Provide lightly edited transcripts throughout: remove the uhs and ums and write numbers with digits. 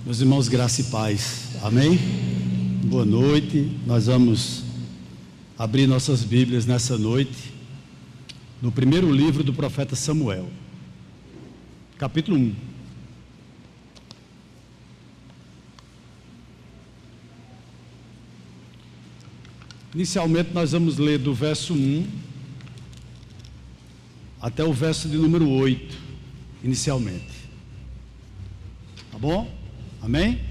Meus irmãos, graça e paz, amém? Boa noite. Nós vamos abrir nossas Bíblias nessa noite no primeiro livro do profeta Samuel, capítulo 1. Inicialmente nós vamos ler do verso 1 até o verso de número 8, inicialmente. Tá bom? Amém?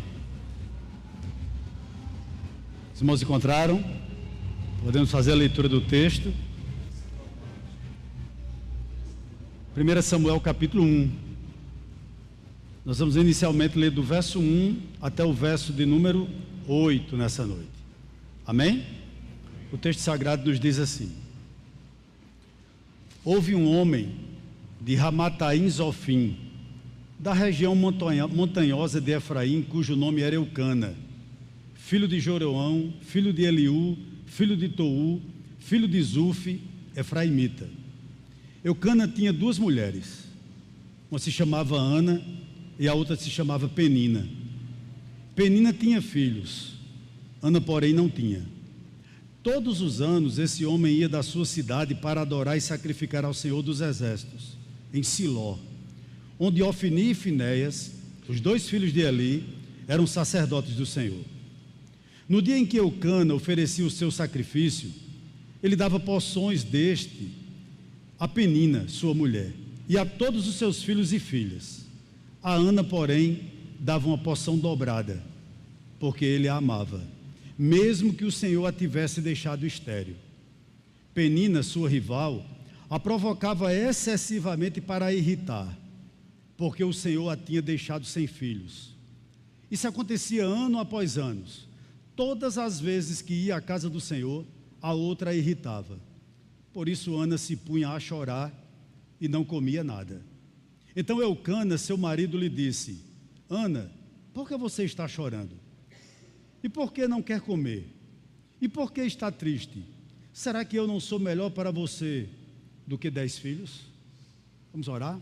Os irmãos encontraram? Podemos fazer a leitura do texto. 1 Samuel capítulo 1. Nós vamos inicialmente ler do verso 1 até o verso de número 8 nessa noite. Amém? O texto sagrado nos diz assim: Houve um homem de Ramataim Zofim, da região montanhosa de Efraim, cujo nome era Eucana, filho de Joroão, filho de Eliú, filho de Tou, filho de Zufi, efraimita. Eucana tinha duas mulheres, uma se chamava Ana e a outra se chamava Penina. Penina tinha filhos, Ana, porém, não tinha. Todos os anos esse homem ia da sua cidade para adorar e sacrificar ao Senhor dos Exércitos, em Siló, onde Ofni e Finéias, os dois filhos de Eli, eram sacerdotes do Senhor. No dia em que Eucana oferecia o seu sacrifício, ele dava porções deste a Penina, sua mulher, e a todos os seus filhos e filhas. A Ana, porém, dava uma porção dobrada, porque ele a amava, mesmo que o Senhor a tivesse deixado estéril. Penina, sua rival, a provocava excessivamente para a irritar, porque o Senhor a tinha deixado sem filhos. Isso acontecia ano após ano. Todas as vezes que ia à casa do Senhor, a outra a irritava. Por isso Ana se punha a chorar e não comia nada. Então Eucana, seu marido, lhe disse: Ana, por que você está chorando? E por que não quer comer? E por que está triste? Será que eu não sou melhor para você do que 10 filhos? Vamos orar?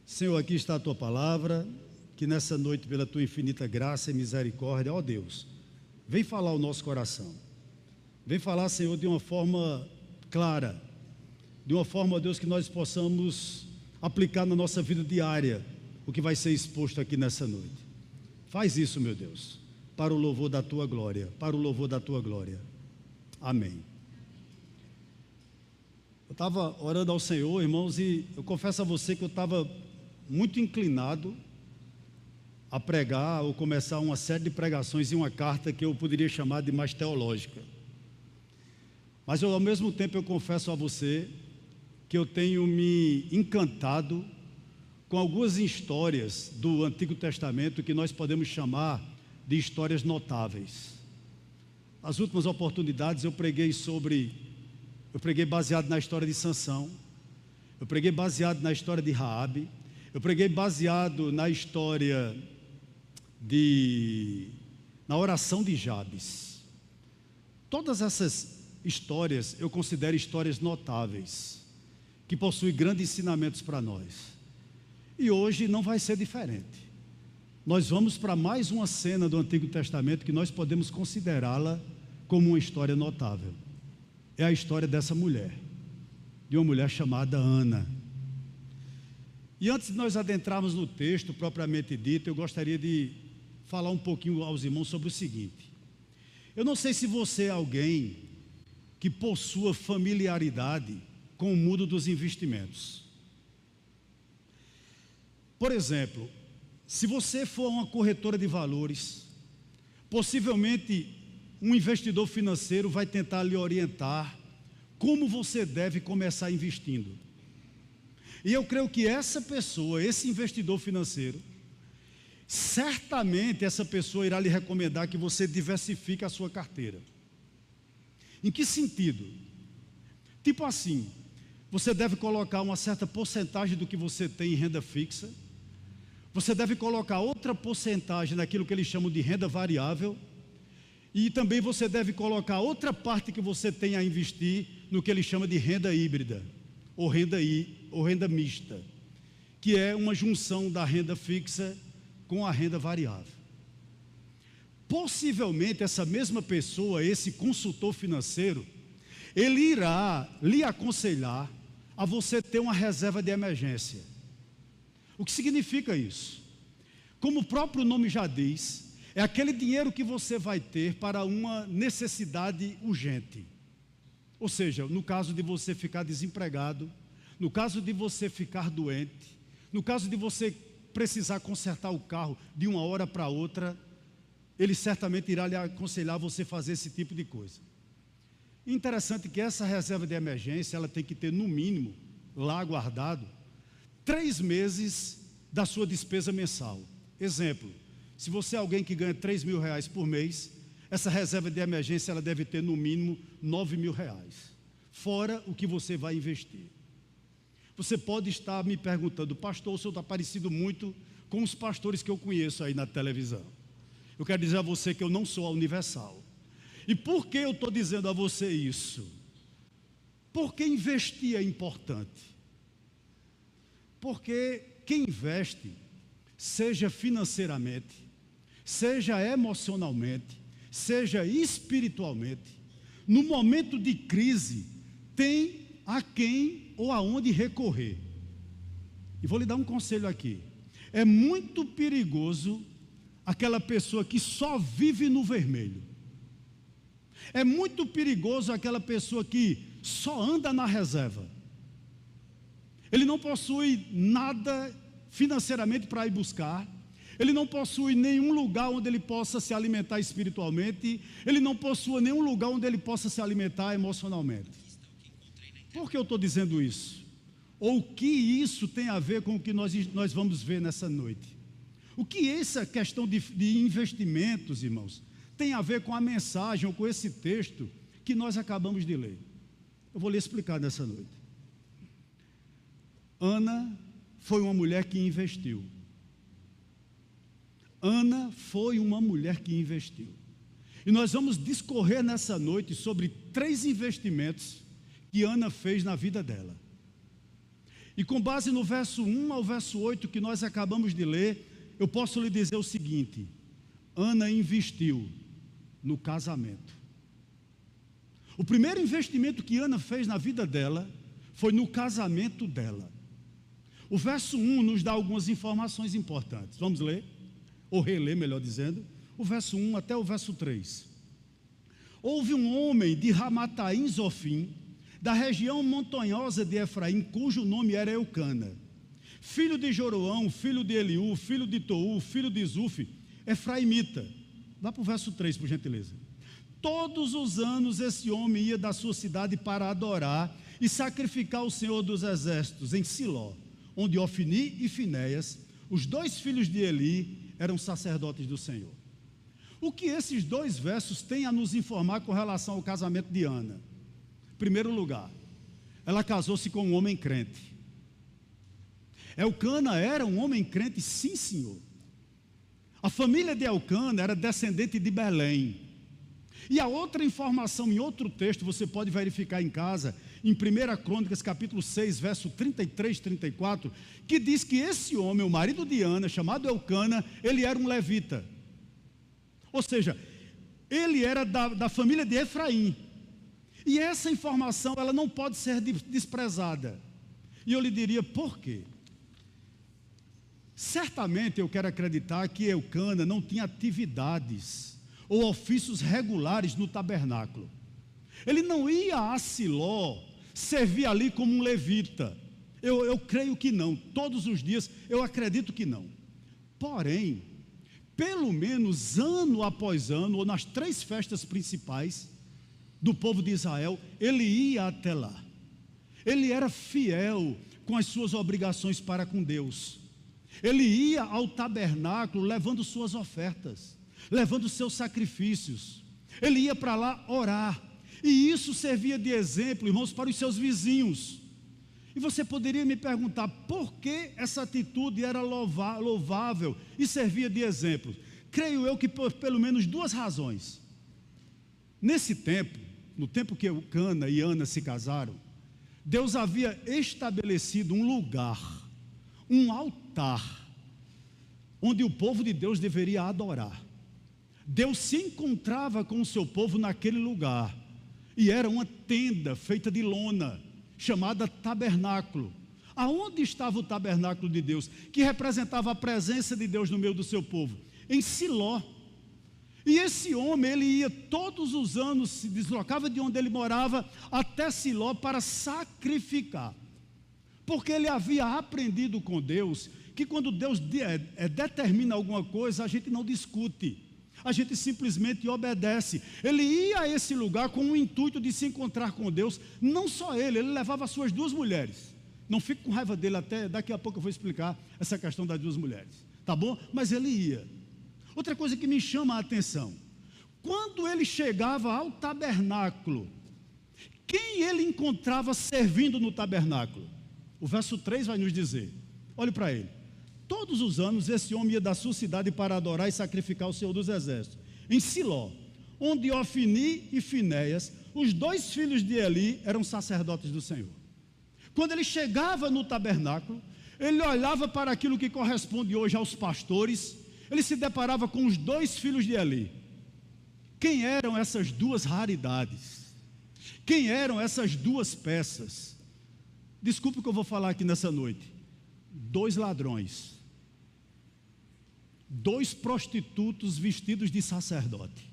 Senhor, aqui está a Tua palavra, que nessa noite, pela Tua infinita graça e misericórdia, ó Deus, vem falar ao nosso coração. Vem falar, Senhor, de uma forma clara, de uma forma, ó Deus, que nós possamos aplicar na nossa vida diária o que vai ser exposto aqui nessa noite. Faz isso, meu Deus, para o louvor da Tua glória, para o louvor da Tua glória. Amém. Eu estava orando ao Senhor, irmãos, e eu confesso a você que eu estava muito inclinado a pregar ou começar uma série de pregações em uma carta que eu poderia chamar de mais teológica. Mas ao mesmo tempo eu confesso a você que eu tenho me encantado com algumas histórias do Antigo Testamento que nós podemos chamar de histórias notáveis. Nas últimas oportunidades eu preguei baseado na história de Sansão, eu preguei baseado na história de Raabe, eu preguei baseado na história na oração de Jabes. Todas essas histórias eu considero histórias notáveis, que possuem grandes ensinamentos para nós. E hoje não vai ser diferente. Nós vamos para mais uma cena do Antigo Testamento que nós podemos considerá-la como uma história notável. É a história dessa mulher, de uma mulher chamada Ana. E antes de nós adentrarmos no texto propriamente dito, eu gostaria de falar um pouquinho aos irmãos sobre o seguinte. Eu não sei se você é alguém que possua familiaridade com o mundo dos investimentos. Por exemplo, se você for uma corretora de valores, possivelmente um investidor financeiro vai tentar lhe orientar como você deve começar investindo. E eu creio que essa pessoa, esse investidor financeiro, certamente essa pessoa irá lhe recomendar que você diversifique a sua carteira. Em que sentido? Tipo assim, você deve colocar uma certa porcentagem do que você tem em renda fixa, você deve colocar outra porcentagem naquilo que eles chamam de renda variável, e também você deve colocar outra parte que você tem a investir no que eles chamam de renda híbrida, ou renda mista, que é uma junção da renda fixa com a renda variável. Possivelmente essa mesma pessoa, esse consultor financeiro, ele irá lhe aconselhar a você ter uma reserva de emergência. O que significa isso? Como o próprio nome já diz, é aquele dinheiro que você vai ter para uma necessidade urgente. Ou seja, no caso de você ficar desempregado, no caso de você ficar doente, no caso de você precisar consertar o carro de uma hora para outra, ele certamente irá lhe aconselhar você fazer esse tipo de coisa. Interessante que essa reserva de emergência, ela tem que ter no mínimo, lá guardado, 3 meses da sua despesa mensal. Exemplo, se você é alguém que ganha R$3.000 por mês, essa reserva de emergência ela deve ter no mínimo R$9.000, fora o que você vai investir. Você pode estar me perguntando, pastor, o senhor está parecido muito com os pastores que eu conheço aí na televisão. Eu quero dizer a você que eu não sou a Universal. E por que eu estou dizendo a você isso? Porque investir é importante. Porque quem investe, seja financeiramente, seja emocionalmente, seja espiritualmente, no momento de crise, tem a quem ou aonde recorrer. E vou lhe dar um conselho aqui. É muito perigoso aquela pessoa que só vive no vermelho. É muito perigoso aquela pessoa que só anda na reserva. Ele não possui nada financeiramente para ir buscar. Ele não possui nenhum lugar onde ele possa se alimentar espiritualmente. Ele não possui nenhum lugar onde ele possa se alimentar emocionalmente. Por que eu estou dizendo isso? Ou o que isso tem a ver com o que nós vamos ver nessa noite? O que essa questão de investimentos, irmãos, tem a ver com a mensagem ou com esse texto que nós acabamos de ler? Eu vou lhe explicar nessa noite. Ana foi uma mulher que investiu. Ana foi uma mulher que investiu. E nós vamos discorrer nessa noite sobre 3 investimentos que Ana fez na vida dela. E com base no verso 1 ao verso 8 que nós acabamos de ler, eu posso lhe dizer o seguinte: Ana investiu no casamento. O primeiro investimento que Ana fez na vida dela foi no casamento dela. O verso 1 nos dá algumas informações importantes. Vamos ler, ou reler, melhor dizendo, o verso 1 até o verso 3. Houve um homem de Ramataim Zofim, da região montanhosa de Efraim, cujo nome era Eucana, filho de Joroão, filho de Eliú, filho de Tou, filho de Zuf, efraimita. Vá para o verso 3, por gentileza. Todos os anos esse homem ia da sua cidade para adorar e sacrificar o Senhor dos Exércitos em Siló, onde Ofni e Finéias, os 2 filhos de Eli, eram sacerdotes do Senhor. O que esses 2 versos têm a nos informar com relação ao casamento de Ana? Em primeiro lugar, ela casou-se com um homem crente. Eucana era um homem crente, sim, senhor. A família de Eucana era descendente de Belém. E a outra informação, em outro texto, você pode verificar em casa, em 1 Crônicas, capítulo 6, verso 33, 34, que diz que esse homem, o marido de Ana, chamado Eucana, ele era um levita. Ou seja, ele era da família de Efraim. E essa informação, ela não pode ser desprezada. E eu lhe diria por quê? Certamente eu quero acreditar que Eucana não tinha atividades ou ofícios regulares no tabernáculo. Ele não ia a Siló servir ali como um levita. Eu creio que não. Todos os dias eu acredito que não. Porém, pelo menos ano após ano, ou nas 3 festas principais do povo de Israel, ele ia até lá. Ele era fiel com as suas obrigações para com Deus. Ele ia ao tabernáculo levando suas ofertas, levando seus sacrifícios. Ele ia para lá orar. E isso servia de exemplo, irmãos, para os seus vizinhos. E você poderia me perguntar, por que essa atitude era louvável e servia de exemplo? Creio eu que por pelo menos 2 razões. Nesse tempo, no tempo que Eucana e Ana se casaram, Deus havia estabelecido um lugar, um altar, onde o povo de Deus deveria adorar. Deus se encontrava com o seu povo naquele lugar, e era uma tenda feita de lona, chamada tabernáculo. Aonde estava o tabernáculo de Deus, que representava a presença de Deus no meio do seu povo? Em Siló. E esse homem, ele ia todos os anos, se deslocava de onde ele morava até Siló para sacrificar, porque ele havia aprendido com Deus que quando Deus determina alguma coisa, a gente não discute, a gente simplesmente obedece. Ele ia a esse lugar com o intuito de se encontrar com Deus. Não só ele levava as suas 2 mulheres. Não fique com raiva dele, até daqui a pouco eu vou explicar essa questão das 2 mulheres, tá bom? Mas ele ia. Outra coisa que me chama a atenção, quando ele chegava ao tabernáculo, quem ele encontrava servindo no tabernáculo? O verso 3 vai nos dizer, olhe para ele: todos os anos esse homem ia da sua cidade para adorar e sacrificar o Senhor dos Exércitos, em Siló, onde Ofni e Finéias, os 2 filhos de Eli, eram sacerdotes do Senhor. Quando ele chegava no tabernáculo, ele olhava para aquilo que corresponde hoje aos pastores, ele se deparava com os 2 filhos de Eli. Quem eram essas 2 raridades? Quem eram essas 2 peças? Desculpe o que eu vou falar aqui nessa noite. 2 ladrões, 2 prostitutos vestidos de sacerdote.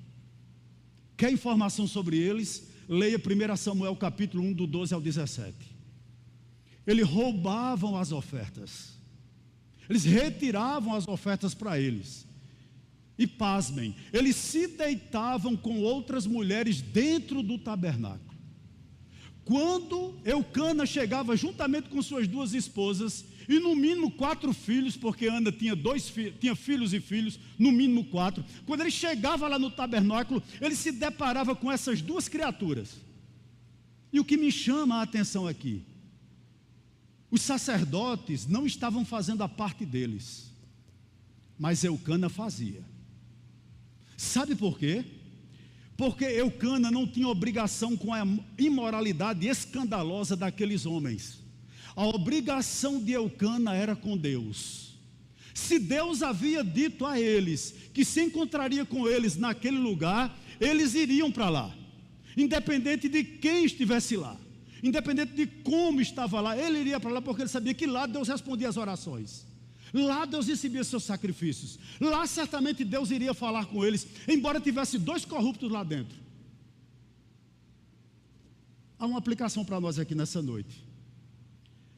Quer informação sobre eles? Leia 1 Samuel capítulo 1, do 12 ao 17. Eles roubavam as ofertas, eles retiravam as ofertas para eles, e pasmem, eles se deitavam com outras mulheres dentro do tabernáculo. Quando Eucana chegava juntamente com suas 2 esposas, e no mínimo 4 filhos, porque Ana tinha filhos e filhos, no mínimo 4, quando ele chegava lá no tabernáculo, ele se deparava com essas 2 criaturas. E o que me chama a atenção aqui, os sacerdotes não estavam fazendo a parte deles, mas Eucana fazia. Sabe por quê? Porque Eucana não tinha obrigação com a imoralidade escandalosa daqueles homens. A obrigação de Eucana era com Deus. Se Deus havia dito a eles que se encontraria com eles naquele lugar, eles iriam para lá, independente de quem estivesse lá, independente de como estava lá, ele iria para lá, porque ele sabia que lá Deus respondia as orações, lá Deus recebia seus sacrifícios, lá certamente Deus iria falar com eles, embora tivesse 2 corruptos lá dentro. Há uma aplicação para nós aqui nessa noite.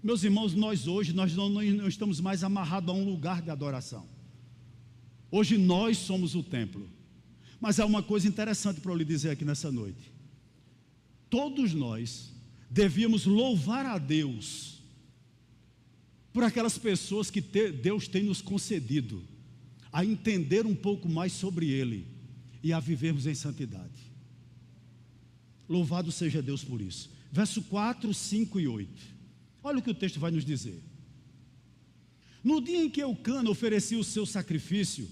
Meus irmãos, nós hoje não estamos mais amarrados a um lugar de adoração. Hoje nós somos o templo. Mas há uma coisa interessante para eu lhe dizer aqui nessa noite. Todos nós devíamos louvar a Deus por aquelas pessoas que Deus tem nos concedido a entender um pouco mais sobre Ele e a vivermos em santidade. Louvado seja Deus por isso. Verso 4, 5 e 8. Olha o que o texto vai nos dizer. No dia em que Eucana oferecia o seu sacrifício,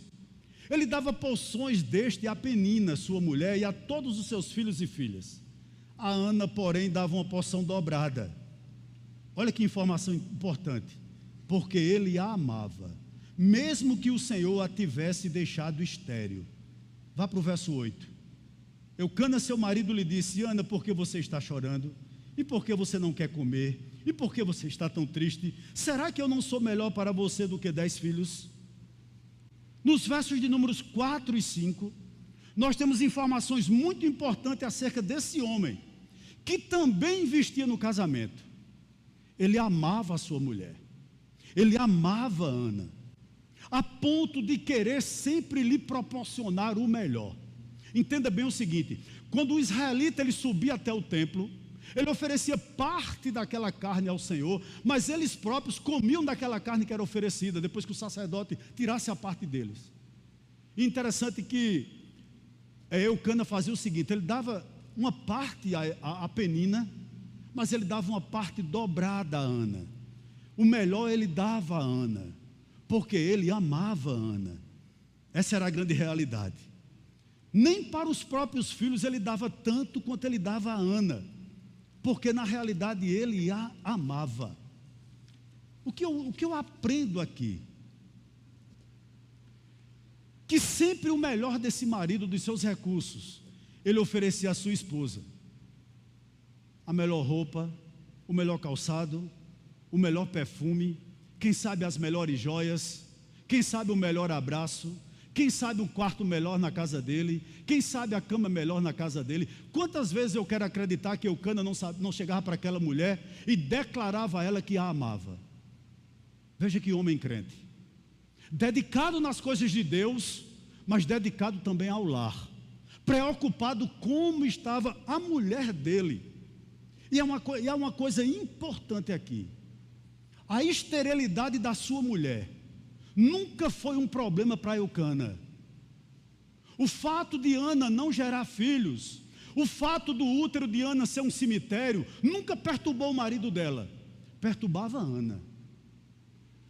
ele dava porções deste a Penina, sua mulher, e a todos os seus filhos e filhas. A Ana, porém, dava uma porção dobrada. Olha que informação importante. Porque ele a amava, mesmo que o Senhor a tivesse deixado estéril. Vá para o verso 8. Eucana, seu marido, lhe disse: Ana, por que você está chorando? E por que você não quer comer? E por que você está tão triste? Será que eu não sou melhor para você do que 10 filhos? Nos versos de números 4 e 5, nós temos informações muito importantes acerca desse homem, que também investia no casamento. Ele amava a sua mulher, ele amava Ana, a ponto de querer sempre lhe proporcionar o melhor. Entenda bem o seguinte: quando o israelita ele subia até o templo, ele oferecia parte daquela carne ao Senhor, mas eles próprios comiam daquela carne que era oferecida, depois que o sacerdote tirasse a parte deles. E interessante que Eucana fazia o seguinte: ele dava uma parte a Penina, mas ele dava uma parte dobrada a Ana. O melhor ele dava a Ana, porque ele amava a Ana. Essa era a grande realidade. Nem para os próprios filhos ele dava tanto quanto ele dava a Ana, porque na realidade ele a amava. O que eu aprendo aqui? que sempre o melhor desse marido, dos seus recursos, ele oferecia à sua esposa. A melhor roupa, o melhor calçado, o melhor perfume, quem sabe as melhores joias, quem sabe o melhor abraço, quem sabe um quarto melhor na casa dele, quem sabe a cama melhor na casa dele. Quantas vezes eu quero acreditar que Eucana não chegava para aquela mulher e declarava a ela que a amava. Veja que homem crente, dedicado nas coisas de Deus, mas dedicado também ao lar, preocupado como estava a mulher dele. E há uma coisa importante aqui: a esterilidade da sua mulher nunca foi um problema para Eucana. O fato de Ana não gerar filhos, o fato do útero de Ana ser um cemitério, nunca perturbou o marido dela, perturbava Ana.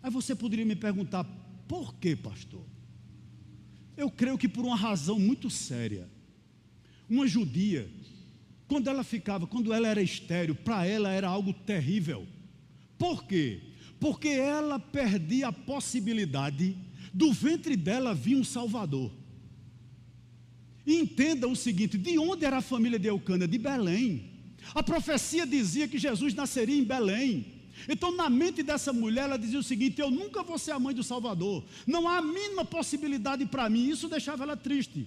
Aí você poderia me perguntar: por quê, pastor? Eu creio que por uma razão muito séria. Uma judia, quando ela era estéril, para ela era algo terrível. Por quê? Porque ela perdia a possibilidade do ventre dela vir um Salvador. E entenda o seguinte: de onde era a família de Eucana? De Belém. A profecia dizia que Jesus nasceria em Belém. Então, na mente dessa mulher, ela dizia o seguinte: eu nunca vou ser a mãe do Salvador, não há a mínima possibilidade para mim. Isso deixava ela triste.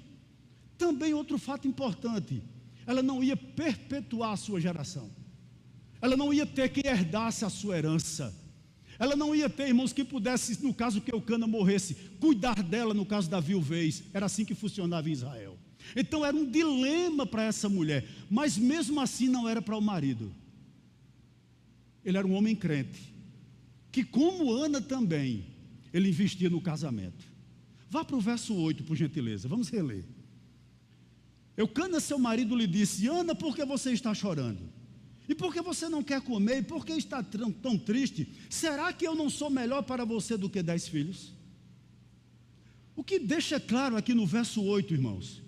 Também outro fato importante: ela não ia perpetuar a sua geração, ela não ia ter quem herdasse a sua herança, ela não ia ter irmãos que pudesse, no caso que Eucana morresse, cuidar dela no caso da viuvez. Era assim que funcionava em Israel. Então era um dilema para essa mulher, mas mesmo assim não era para o marido. Ele era um homem crente, que como Ana também, ele investia no casamento. Vá para o verso 8, por gentileza, vamos reler. Eucana, seu marido, lhe disse: Ana, por que você está chorando? E por que você não quer comer? E por que está tão triste? Será que eu não sou melhor para você do que 10 filhos? O que deixa claro aqui no verso 8, irmãos,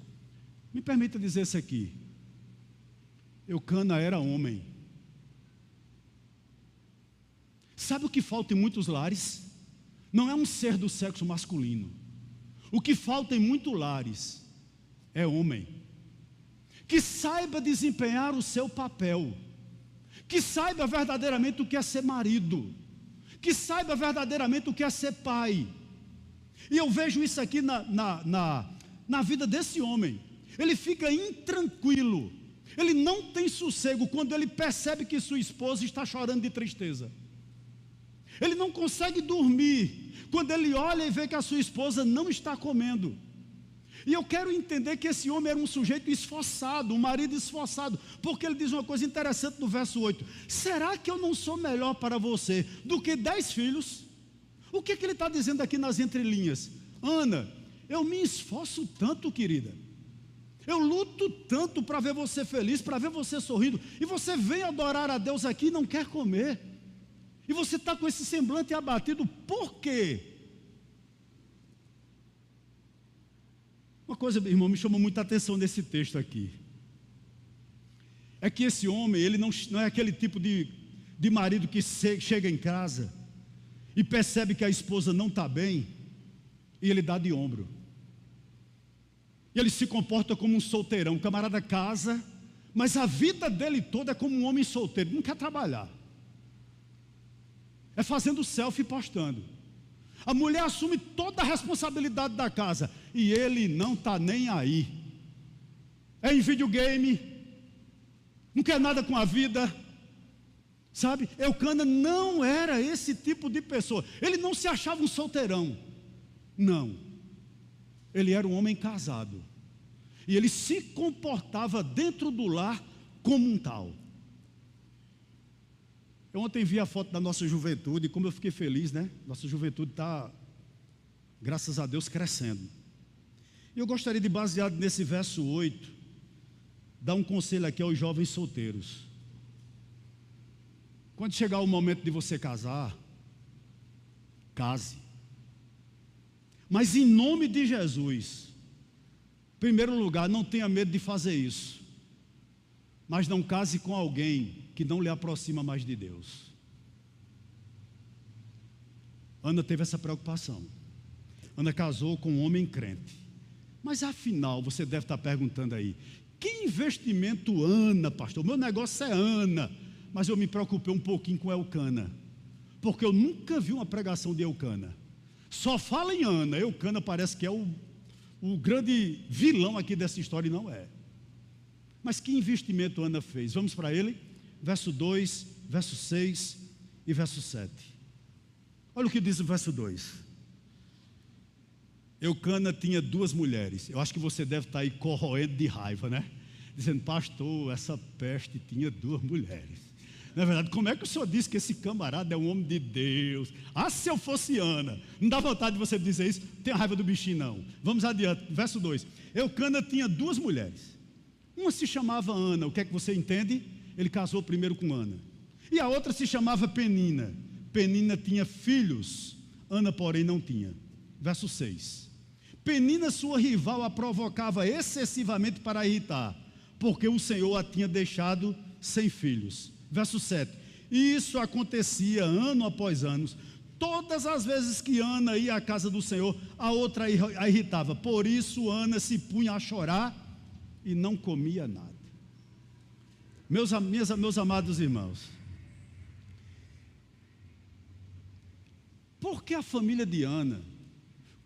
me permita dizer isso aqui: Eucana era homem. Sabe o que falta em muitos lares? Não é um ser do sexo masculino. O que falta em muitos lares é homem, que saiba desempenhar o seu papel, que saiba verdadeiramente o que é ser marido, que saiba verdadeiramente o que é ser pai. E eu vejo isso aqui na vida desse homem. Ele fica intranquilo, ele não tem sossego quando ele percebe que sua esposa está chorando de tristeza. Ele não consegue dormir quando ele olha e vê que a sua esposa não está comendo. E eu quero entender que esse homem era um sujeito esforçado, um marido esforçado, porque ele diz uma coisa interessante no verso 8: será que eu não sou melhor para você do que 10 filhos? O que ele está dizendo aqui nas entrelinhas? Ana, eu me esforço tanto, querida, eu luto tanto para ver você feliz, para ver você sorrindo, e você vem adorar a Deus aqui e não quer comer, e você está com esse semblante abatido, por quê? Uma coisa, irmão, me chamou muita atenção nesse texto aqui, é que esse homem, ele não é aquele tipo de marido que chega em casa e percebe que a esposa não está bem, e ele dá de ombro, e ele se comporta como um solteirão. O camarada casa, mas a vida dele toda é como um homem solteiro, não quer trabalhar, é fazendo selfie e postando. A mulher assume toda a responsabilidade da casa, e ele não está nem aí, é em videogame, não quer nada com a vida, sabe? Eucana não era esse tipo de pessoa, ele não se achava um solteirão, não, ele era um homem casado, e ele se comportava dentro do lar como um tal. Eu ontem vi a foto da nossa juventude, e como eu fiquei feliz, né? Nossa juventude está, graças a Deus, crescendo. E eu gostaria de, baseado nesse verso 8, dar um conselho aqui aos jovens solteiros. Quando chegar o momento de você casar, case. Mas em nome de Jesus, em primeiro lugar, não tenha medo de fazer isso. Mas não case com alguém que não lhe aproxima mais de Deus. Ana teve essa preocupação. Ana casou com um homem crente. Mas afinal, você deve estar perguntando aí, que investimento Ana, pastor? Meu negócio é Ana. Mas eu me preocupei um pouquinho com Elcana, porque eu nunca vi uma pregação de Elcana. Só fala em Ana. Elcana parece que é o grande vilão aqui dessa história, e não é. Mas que investimento Ana fez? Vamos para ele, verso 2, verso 6 e verso 7. Olha o que diz o verso 2. Eucana tinha 2 mulheres. Eu acho que você deve estar aí corroendo de raiva, né? Dizendo, pastor, essa peste tinha 2 mulheres. Na verdade, como é que o senhor disse que esse camarada é um homem de Deus? Ah, se eu fosse Ana. Não dá vontade de você dizer isso? Não tenha raiva do bichinho, não. Vamos adiante, verso 2. Eucana tinha 2 mulheres. Uma se chamava Ana. O que é que você entende? Ele casou primeiro com Ana. E a outra se chamava Penina. Penina tinha filhos. Ana, porém, não tinha. Verso 6. Penina, sua rival, a provocava excessivamente para irritar, porque o Senhor a tinha deixado sem filhos. Verso 7. E isso acontecia ano após ano. Todas as vezes que Ana ia à casa do Senhor, a outra a irritava. Por isso Ana se punha a chorar e não comia nada. Meus amados irmãos, por que a família de Ana,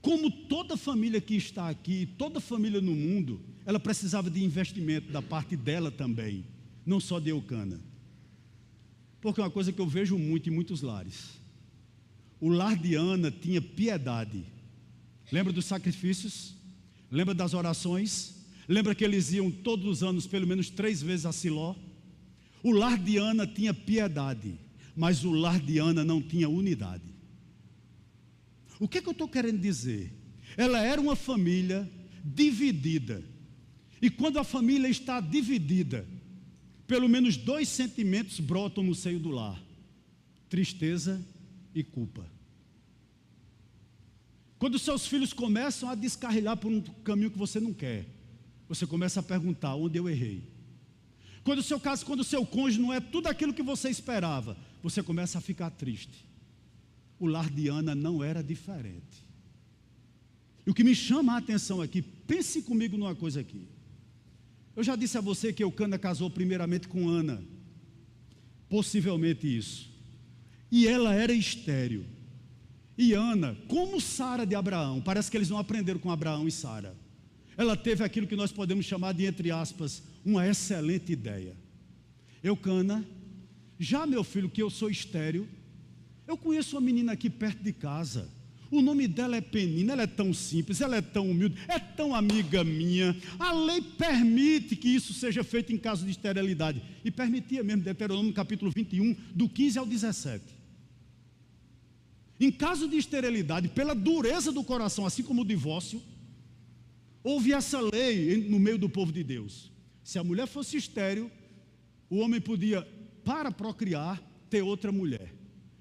como toda família que está aqui, toda família no mundo, ela precisava de investimento da parte dela também, não só de Eucana? Porque é uma coisa que eu vejo muito em muitos lares. O lar de Ana tinha piedade. Lembra dos sacrifícios? Lembra das orações? Lembra que eles iam todos os anos, pelo menos 3 vezes a Siló? O lar de Ana tinha piedade, mas o lar de Ana não tinha unidade. O que eu estou querendo dizer? Ela era uma família dividida. E quando a família está dividida, pelo menos 2 sentimentos brotam no seio do lar: tristeza e culpa. Quando seus filhos começam a descarrilhar por um caminho que você não quer, você começa a perguntar: onde eu errei? Quando o seu cônjuge não é tudo aquilo que você esperava, você começa a ficar triste. O lar de Ana não era diferente. E o que me chama a atenção aqui, pense comigo numa coisa aqui. Eu já disse a você que Eucana casou primeiramente com Ana, possivelmente isso, e ela era estéril. E Ana, como Sara de Abraão, parece que eles não aprenderam com Abraão e Sara. Ela teve aquilo que nós podemos chamar de, entre aspas, uma excelente ideia. Eucana, já meu filho, que eu sou estéril, eu conheço uma menina aqui perto de casa. O nome dela é Penina, ela é tão simples, ela é tão humilde, é tão amiga minha. A lei permite que isso seja feito em caso de esterilidade. E permitia mesmo, Deuteronômio capítulo 21, do 15 ao 17. Em caso de esterilidade, pela dureza do coração, assim como o divórcio, houve essa lei no meio do povo de Deus. Se a mulher fosse estéril, o homem podia, para procriar, ter outra mulher.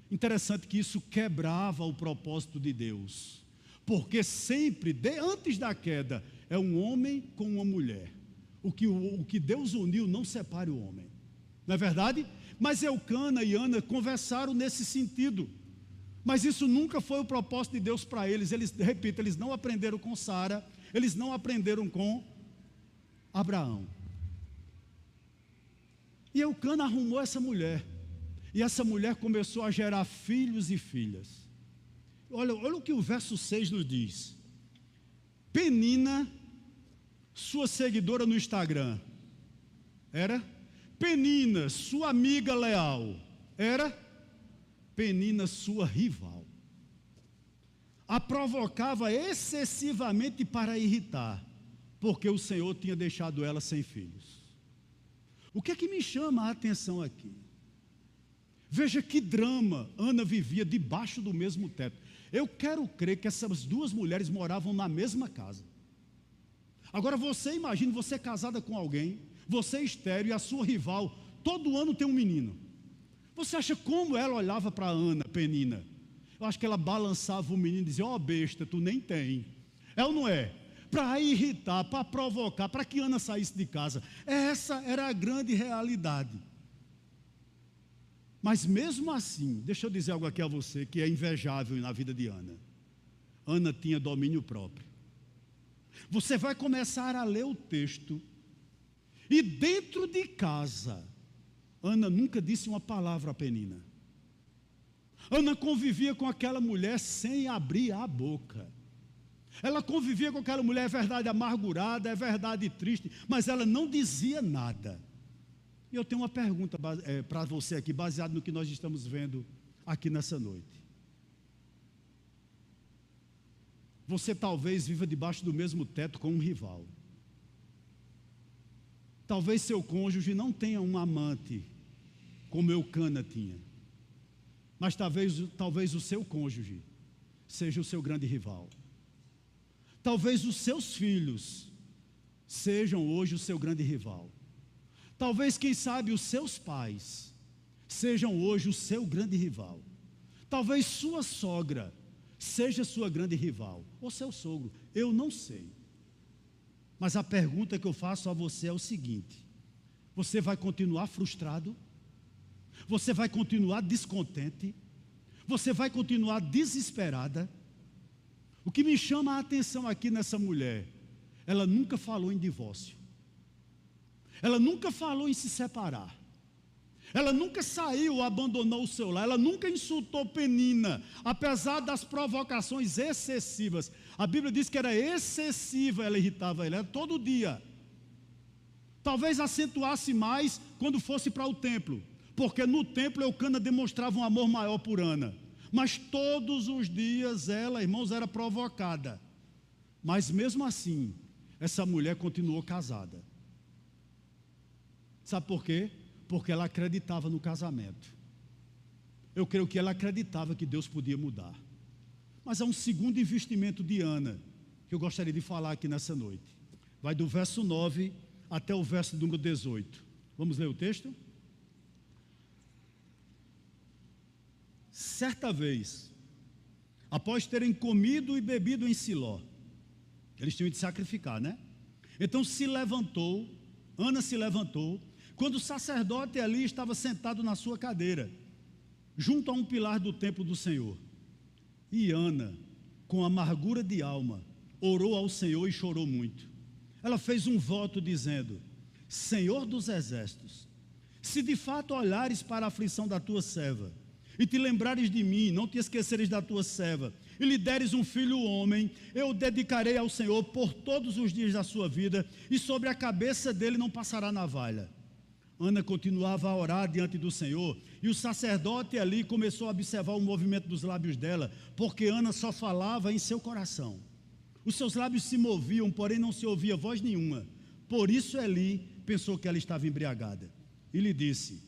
Interessante que isso quebrava o propósito de Deus, porque sempre, antes da queda, é um homem com uma mulher. O que Deus uniu, não separe o homem. Não é verdade? Mas Eucana e Ana conversaram nesse sentido. Mas isso nunca foi o propósito de Deus para eles. Repito, eles não aprenderam com Sara, eles não aprenderam com Abraão. E Eucana arrumou essa mulher. E essa mulher começou a gerar filhos e filhas. Olha o que o verso 6 nos diz. Penina, sua seguidora no Instagram, era? Penina, sua amiga leal, era? Penina, sua rival. A provocava excessivamente para irritar, porque o Senhor tinha deixado ela sem filhos. O que é que me chama a atenção aqui? Veja que drama Ana vivia debaixo do mesmo teto. Eu quero crer que essas 2 mulheres moravam na mesma casa. Agora você imagine você casada com alguém, você estéril e a sua rival, todo ano tem um menino. Você acha como ela olhava para Ana, Penina? Eu acho que ela balançava o menino e dizia: ó, besta, tu nem tem. É ou não é? Para irritar, para provocar, para que Ana saísse de casa. Essa era a grande realidade. Mas mesmo assim, deixa eu dizer algo aqui a você que é invejável na vida de Ana. Ana tinha domínio próprio. Você vai começar a ler o texto, e dentro de casa, Ana nunca disse uma palavra a Penina. Ana convivia com aquela mulher sem abrir a boca. Ela convivia com aquela mulher, é verdade, amargurada, é verdade, triste, mas ela não dizia nada. E eu tenho uma pergunta para você aqui, baseado no que nós estamos vendo aqui nessa noite. Você talvez viva debaixo do mesmo teto com um rival. Talvez seu cônjuge não tenha um amante, como Eucana tinha. Mas talvez o seu cônjuge seja o seu grande rival. Talvez os seus filhos sejam hoje o seu grande rival. Talvez, quem sabe, os seus pais sejam hoje o seu grande rival. Talvez sua sogra seja sua grande rival, ou seu sogro, eu não sei. Mas a pergunta que eu faço a você é o seguinte: você vai continuar frustrado? Você vai continuar descontente? Você vai continuar desesperada? O que me chama a atenção aqui nessa mulher, ela nunca falou em divórcio. Ela nunca falou em se separar. Ela nunca saiu, abandonou o seu lar. Ela nunca insultou Penina, apesar das provocações excessivas. A Bíblia diz que era excessiva, ela irritava ela, era todo dia. Talvez acentuasse mais quando fosse para o templo, porque no templo Eucana demonstrava um amor maior por Ana. Mas todos os dias ela, irmãos, era provocada. Mas mesmo assim, essa mulher continuou casada. Sabe por quê? Porque ela acreditava no casamento. Eu creio que ela acreditava que Deus podia mudar. Mas há um segundo investimento de Ana, que eu gostaria de falar aqui nessa noite. Vai do verso 9 até o verso número 18. Vamos ler o texto? Certa vez, após terem comido e bebido em Siló, eles tinham de sacrificar, né? Então Ana se levantou, quando o sacerdote ali estava sentado na sua cadeira, junto a um pilar do templo do Senhor. E Ana, com amargura de alma, orou ao Senhor e chorou muito. Ela fez um voto dizendo: Senhor dos exércitos, se de fato olhares para a aflição da tua serva, e te lembrares de mim, não te esqueceres da tua serva, e lhe deres um filho homem, eu o dedicarei ao Senhor por todos os dias da sua vida, e sobre a cabeça dele não passará navalha. Ana continuava a orar diante do Senhor, e o sacerdote ali começou a observar o movimento dos lábios dela, porque Ana só falava em seu coração. Os seus lábios se moviam, porém não se ouvia voz nenhuma. Por isso Eli pensou que ela estava embriagada, e lhe disse: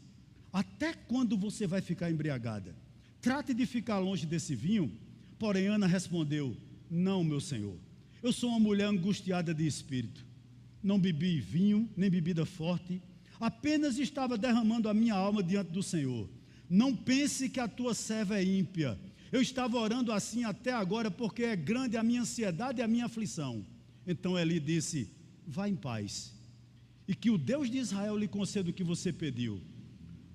até quando você vai ficar embriagada? Trate de ficar longe desse vinho. Porém Ana respondeu: não, meu senhor, eu sou uma mulher angustiada de espírito. Não bebi vinho, nem bebida forte, apenas estava derramando a minha alma diante do Senhor. Não pense que a tua serva é ímpia. Eu estava orando assim até agora, porque é grande a minha ansiedade e a minha aflição. Então Eli disse: vá em paz, e que o Deus de Israel lhe conceda o que você pediu.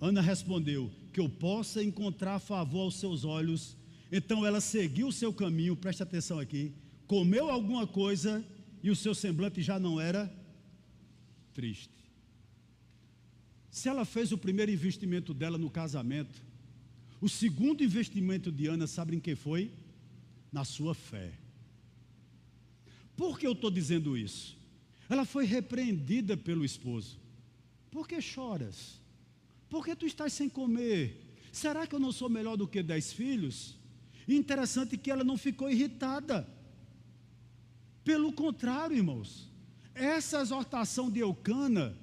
Ana respondeu: que eu possa encontrar favor aos seus olhos. Então ela seguiu o seu caminho, preste atenção aqui, comeu alguma coisa, e o seu semblante já não era triste. Se ela fez o primeiro investimento dela no casamento, o segundo investimento de Ana, sabe em que foi? Na sua fé. Por que eu estou dizendo isso? Ela foi repreendida pelo esposo. Por que choras? Por que tu estás sem comer? Será que eu não sou melhor do que 10 filhos? E interessante que ela não ficou irritada. Pelo contrário, irmãos, essa exortação de Eucana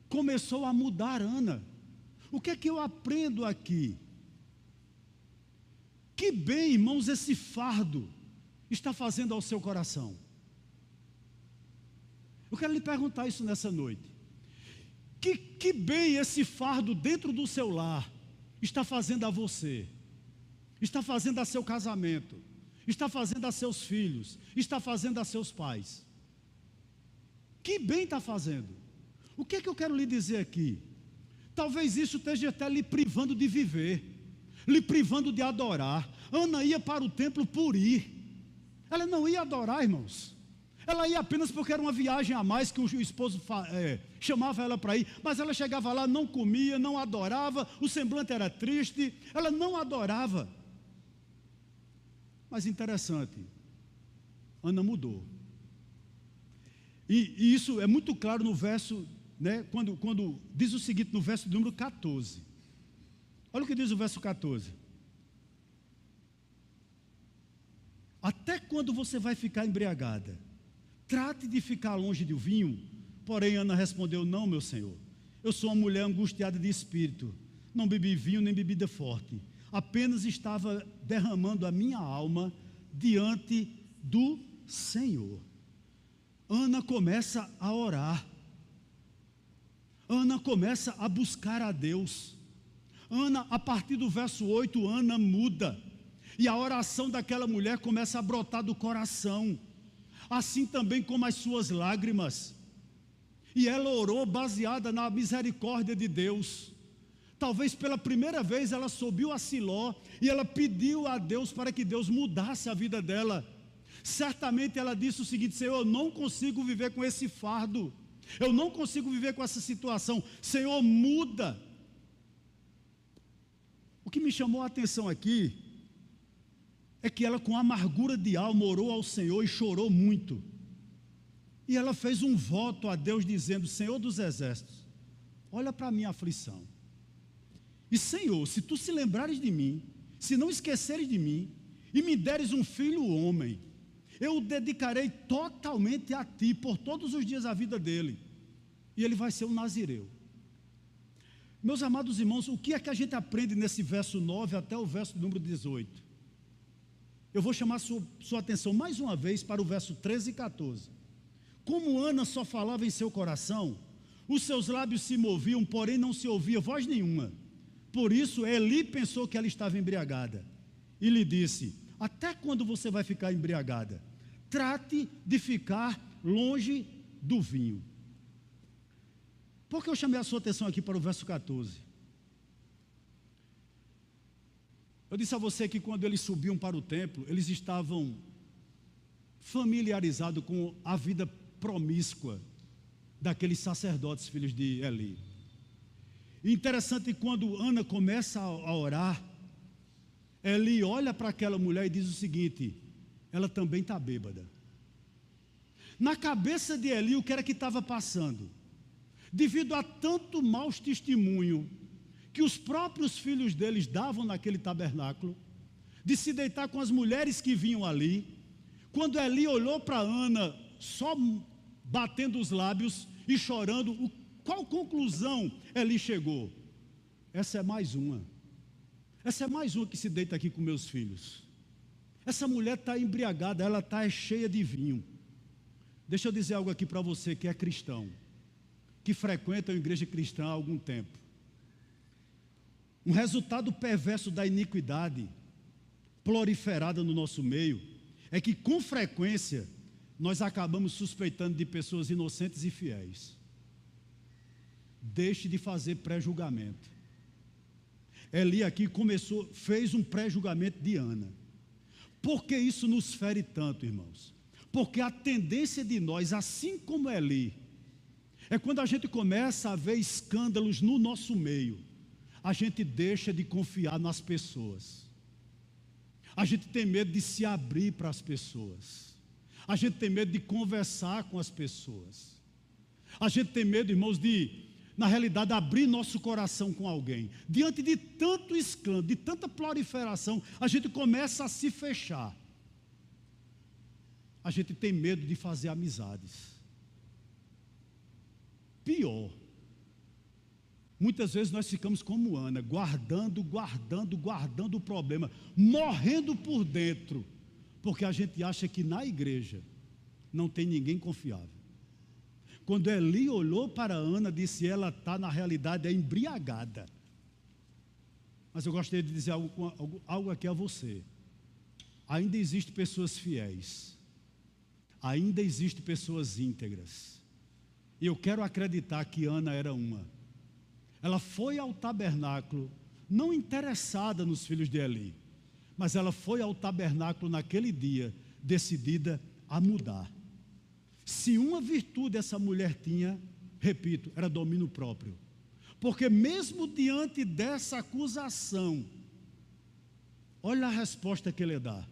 começou a mudar Ana. O que é que eu aprendo aqui? Que bem, irmãos, esse fardo está fazendo ao seu coração. Eu quero lhe perguntar isso nessa noite. Que bem esse fardo dentro do seu lar está fazendo a você, está fazendo a seu casamento, está fazendo a seus filhos, está fazendo a seus pais. Que bem está fazendo. O que é que eu quero lhe dizer aqui? Talvez isso esteja até lhe privando de viver, lhe privando de adorar. Ana ia para o templo por ir. Ela não ia adorar, irmãos. Ela ia apenas porque era uma viagem a mais que o esposo chamava ela para ir. Mas ela chegava lá, não comia, não adorava, o semblante era triste, ela não adorava. Mas interessante, Ana mudou. E isso é muito claro no verso, né, quando diz o seguinte, no verso número 14. Olha o que diz o verso 14. Até quando você vai ficar embriagada? Trate de ficar longe do vinho. Porém, Ana respondeu: não, meu senhor, eu sou uma mulher angustiada de espírito, não bebi vinho nem bebida forte, apenas estava derramando a minha alma diante do Senhor. Ana começa a orar, Ana começa a buscar a Deus. Ana, a partir do verso 8, Ana muda, e a oração daquela mulher começa a brotar do coração, assim também como as suas lágrimas. E ela orou baseada na misericórdia de Deus. Talvez pela primeira vez ela subiu a Siló e ela pediu a Deus para que Deus mudasse a vida dela. Certamente ela disse o seguinte: Senhor, eu não consigo viver com esse fardo, eu não consigo viver com essa situação, Senhor, muda. O que me chamou a atenção aqui é que ela, com amargura de alma, orou ao Senhor e chorou muito. E ela fez um voto a Deus dizendo: Senhor dos exércitos, olha para a minha aflição. E Senhor, se tu se lembrares de mim, se não esqueceres de mim, e me deres um filho homem, eu o dedicarei totalmente a ti, por todos os dias da vida dele, e ele vai ser um nazireu. Meus amados irmãos, o que é que a gente aprende nesse verso 9 até o verso número 18? Eu vou chamar sua atenção mais uma vez para o verso 13 e 14. Como Ana só falava em seu coração, os seus lábios se moviam, porém não se ouvia voz nenhuma. Por isso Eli pensou que ela estava embriagada e lhe disse: até quando você vai ficar embriagada? Trate de ficar longe do vinho. Por que eu chamei a sua atenção aqui para o verso 14? Eu disse a você que quando eles subiam para o templo, eles estavam familiarizados com a vida promíscua daqueles sacerdotes, filhos de Eli. E interessante, quando Ana começa a orar, Eli olha para aquela mulher e diz o seguinte: ela também está bêbada. Na cabeça de Eli, o que era que estava passando? Devido a tanto maus testemunho que os próprios filhos deles davam naquele tabernáculo, de se deitar com as mulheres que vinham ali, quando Eli olhou para Ana, só batendo os lábios e chorando, qual conclusão Eli chegou? Essa é mais uma que se deita aqui com meus filhos. Essa mulher está embriagada, ela está cheia de vinho. Deixa eu dizer algo aqui para você que é cristão, que frequenta a igreja cristã há algum tempo. Um resultado perverso da iniquidade proliferada no nosso meio é que, com frequência, nós acabamos suspeitando de pessoas inocentes e fiéis. Deixe de fazer pré-julgamento. Eli aqui fez um pré-julgamento de Ana. Por que isso nos fere tanto, irmãos? Porque a tendência de nós, assim como Eli, é quando a gente começa a ver escândalos no nosso meio, a gente deixa de confiar nas pessoas. A gente tem medo de se abrir para as pessoas. A gente tem medo de conversar com as pessoas. A gente tem medo, irmãos, de, na realidade, abrir nosso coração com alguém. Diante de tanto escândalo, de tanta proliferação, a gente começa a se fechar. A gente tem medo de fazer amizades. Pior, muitas vezes nós ficamos como Ana, guardando o problema, morrendo por dentro, porque a gente acha que na igreja não tem ninguém confiável. Quando Eli olhou para Ana, disse: ela está na realidade embriagada. Mas eu gostaria de dizer algo aqui a você. Ainda existem pessoas fiéis, ainda existem pessoas íntegras, e eu quero acreditar que Ana era uma. Ela foi ao tabernáculo, não interessada nos filhos de Eli, mas ela foi ao tabernáculo naquele dia, decidida a mudar. Se uma virtude essa mulher tinha, repito, era domínio próprio. Porque mesmo diante dessa acusação, olha a resposta que ele dá.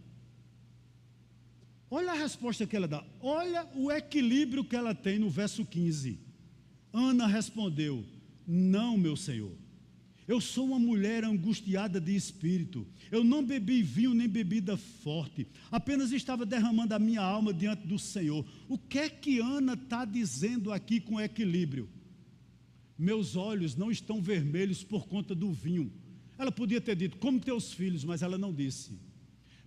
Olha a resposta que ela dá. Olha o equilíbrio que ela tem no verso 15. Ana respondeu: não, meu senhor. Eu sou uma mulher angustiada de espírito. Eu não bebi vinho nem bebida forte. Apenas estava derramando a minha alma diante do Senhor. O que é que Ana está dizendo aqui com equilíbrio? Meus olhos não estão vermelhos por conta do vinho. Ela podia ter dito, como teus filhos, mas ela não disse.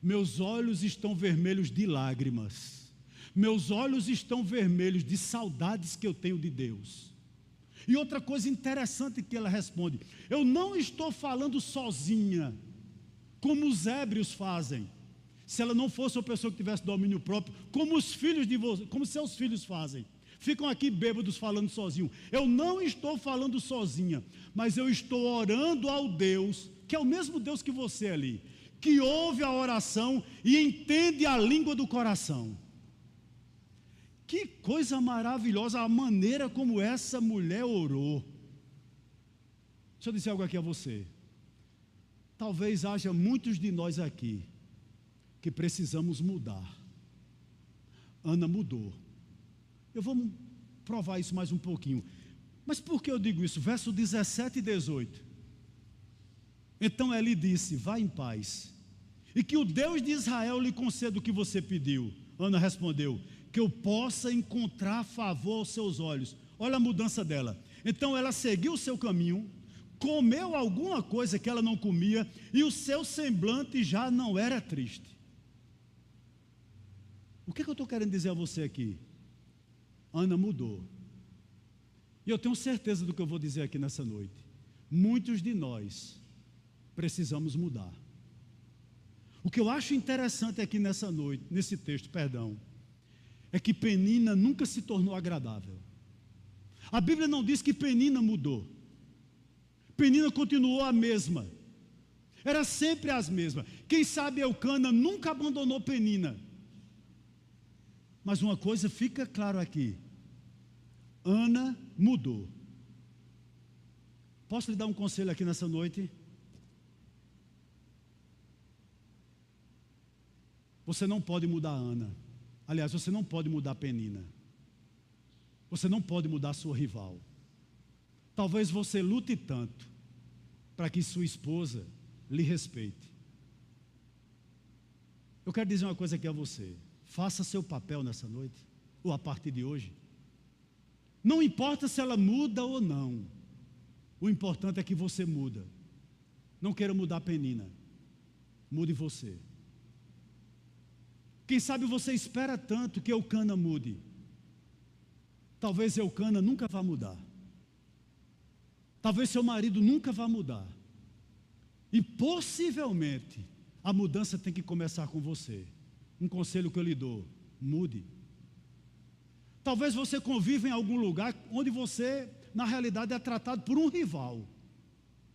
Meus olhos estão vermelhos de lágrimas. Meus olhos estão vermelhos de saudades que eu tenho de Deus. E outra coisa interessante que ela responde: eu não estou falando sozinha, como os ébrios fazem. Se ela não fosse uma pessoa que tivesse domínio próprio, como os filhos de vocês, como seus filhos fazem. Ficam aqui bêbados falando sozinho. Eu não estou falando sozinha, mas eu estou orando ao Deus, que é o mesmo Deus que você ali, que ouve a oração e entende a língua do coração. Que coisa maravilhosa a maneira como essa mulher orou. Deixa eu dizer algo aqui a você. Talvez haja muitos de nós aqui que precisamos mudar. Ana mudou. Eu vou provar isso mais um pouquinho. Mas por que eu digo isso? Verso 17 e 18. Então ele disse: vá em paz, e que o Deus de Israel lhe conceda o que você pediu. Ana respondeu: que eu possa encontrar favor aos seus olhos. Olha a mudança dela. Então ela seguiu o seu caminho, comeu alguma coisa que ela não comia, e o seu semblante já não era triste. O que eu estou querendo dizer a você aqui? Ana mudou. E eu tenho certeza do que eu vou dizer aqui nessa noite. Muitos de nós precisamos mudar. O que eu acho interessante aqui nessa noite, nesse texto, é que Penina nunca se tornou agradável. A Bíblia não diz que Penina mudou. Penina continuou a mesma. Era sempre as mesmas. Quem sabe Eucana nunca abandonou Penina. Mas uma coisa fica claro aqui: Ana mudou. Posso lhe dar um conselho aqui nessa noite? Você não pode mudar a Ana. Aliás, você não pode mudar a Penina. Você não pode mudar a sua rival. Talvez você lute tanto para que sua esposa lhe respeite. Eu quero dizer uma coisa aqui a você. Faça seu papel nessa noite, ou a partir de hoje. Não importa se ela muda ou não. O importante é que você muda. Não queira mudar a Penina. Mude você. Quem sabe você espera tanto que Eucana mude. Talvez Eucana nunca vá mudar. Talvez seu marido nunca vá mudar. E possivelmente a mudança tem que começar com você. Um conselho que eu lhe dou: mude. Talvez você conviva em algum lugar onde você, na realidade, é tratado por um rival.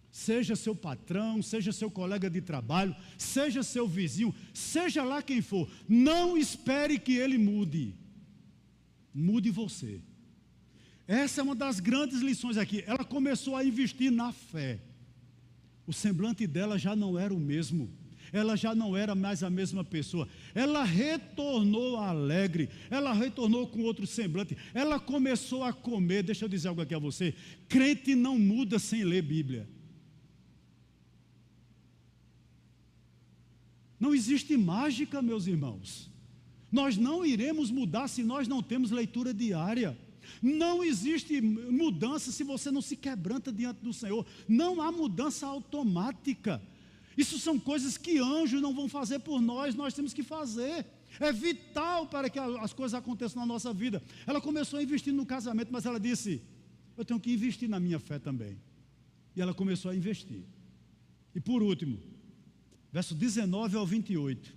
Seja seu patrão, seja seu colega de trabalho, seja seu vizinho, seja lá quem for. Não espere que ele mude. Mude você. Essa é uma das grandes lições aqui. Ela começou a investir na fé. O semblante dela já não era o mesmo. Ela já não era mais a mesma pessoa. Ela retornou alegre. Ela retornou com outro semblante. Ela começou a comer. Deixa eu dizer algo aqui a você. Crente não muda sem ler Bíblia. Não existe mágica, meus irmãos. Nós não iremos mudar se nós não temos leitura diária. Não existe mudança se você não se quebranta diante do Senhor. Não há mudança automática. Isso são coisas que anjos não vão fazer por nós, nós temos que fazer. É vital para que as coisas aconteçam na nossa vida. Ela começou a investir no casamento, mas ela disse: eu tenho que investir na minha fé também. E ela começou a investir. E por último, verso 19 ao 28.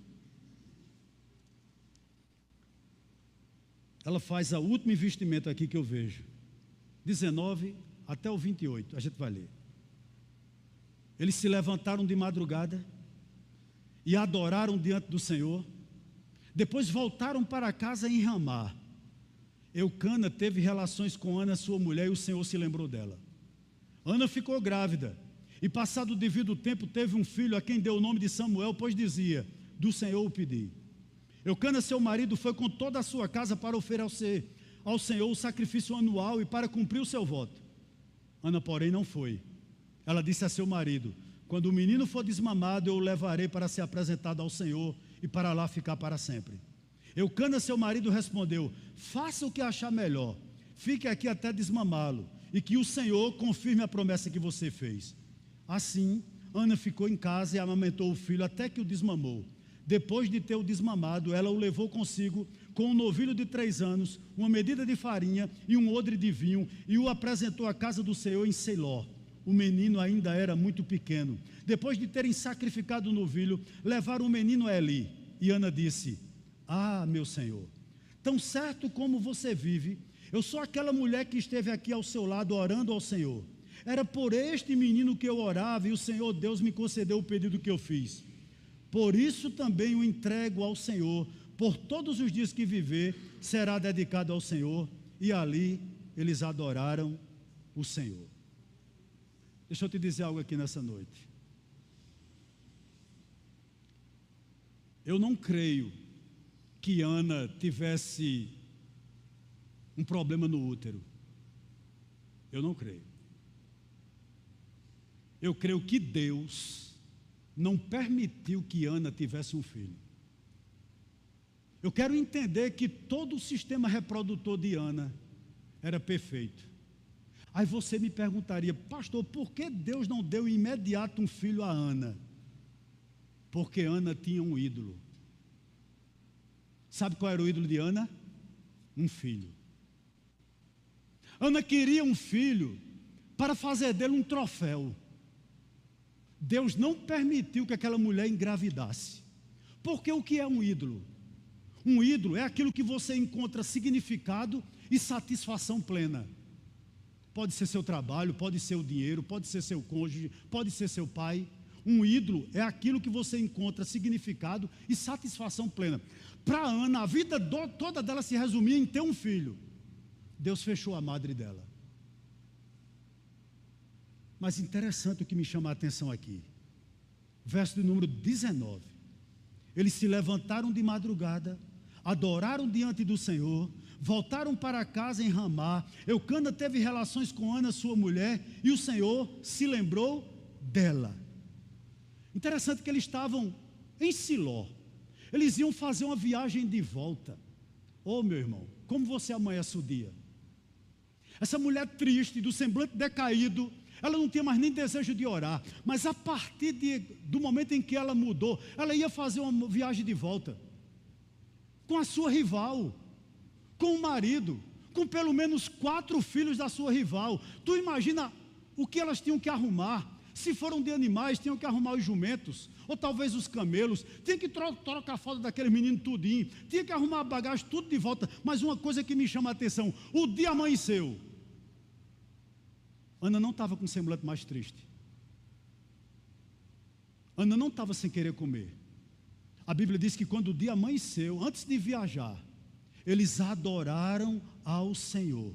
Ela faz o último investimento aqui que eu vejo. 19 até o 28, a gente vai ler. Eles se levantaram de madrugada e adoraram diante do Senhor. Depois voltaram para casa em Ramá. Eucana teve relações com Ana, sua mulher, e o Senhor se lembrou dela. Ana ficou grávida, e passado o devido tempo teve um filho, a quem deu o nome de Samuel, pois dizia: do Senhor o pedi. Eucana, seu marido, foi com toda a sua casa para oferecer ao Senhor o sacrifício anual e para cumprir o seu voto. Ana, porém, não foi. Ela disse a seu marido: quando o menino for desmamado, eu o levarei para ser apresentado ao Senhor e para lá ficar para sempre. Eucana, seu marido, respondeu: faça o que achar melhor, fique aqui até desmamá-lo, e que o Senhor confirme a promessa que você fez. Assim, Ana ficou em casa e amamentou o filho até que o desmamou. Depois de ter o desmamado, ela o levou consigo com um novilho de 3 anos, uma medida de farinha e um odre de vinho, e o apresentou à casa do Senhor em Siló. O menino ainda era muito pequeno. Depois de terem sacrificado o novilho, levaram o menino a Eli. E Ana disse: ah, meu Senhor, tão certo como você vive, eu sou aquela mulher que esteve aqui ao seu lado orando ao Senhor. Era por este menino que eu orava, e o Senhor Deus me concedeu o pedido que eu fiz. Por isso também o entrego ao Senhor. Por todos os dias que viver, será dedicado ao Senhor. E ali eles adoraram o Senhor. Deixa eu te dizer algo aqui nessa noite. Eu não creio que Ana tivesse um problema no útero. Eu não creio. Eu creio que Deus não permitiu que Ana tivesse um filho. Eu quero entender que todo o sistema reprodutor de Ana era perfeito. Aí você me perguntaria: pastor, por que Deus não deu imediato um filho a Ana? Porque Ana tinha um ídolo. Sabe qual era o ídolo de Ana? Um filho. Ana queria um filho para fazer dele um troféu. Deus não permitiu que aquela mulher engravidasse. Porque o que é um ídolo? Um ídolo é aquilo que você encontra significado e satisfação plena. Pode ser seu trabalho, pode ser o dinheiro, pode ser seu cônjuge, pode ser seu pai. Um ídolo é aquilo que você encontra significado e satisfação plena. Para Ana, a vida toda dela se resumia em ter um filho. Deus fechou a madre dela. Mas interessante o que me chama a atenção aqui. Verso de número 19. Eles se levantaram de madrugada, adoraram diante do Senhor, voltaram para casa em Ramá. Eucana teve relações com Ana, sua mulher, e o Senhor se lembrou dela. Interessante que eles estavam em Siló. Eles iam fazer uma viagem de volta. Oh, meu irmão, como você amanhece o dia? Essa mulher triste, do semblante decaído, ela não tinha mais nem desejo de orar. Mas a partir do momento em que ela mudou, ela ia fazer uma viagem de volta com a sua rival, com o marido, com pelo menos 4 filhos da sua rival. Tu imagina o que elas tinham que arrumar. Se foram de animais, tinham que arrumar os jumentos, ou talvez os camelos, tinha que trocar a foto daquele menino tudinho, tinha que arrumar a bagagem, tudo de volta. Mas uma coisa que me chama a atenção: o dia amanheceu. Ana não estava com o semblante mais triste. Ana não estava sem querer comer. A Bíblia diz que quando o dia amanheceu, antes de viajar, eles adoraram ao Senhor.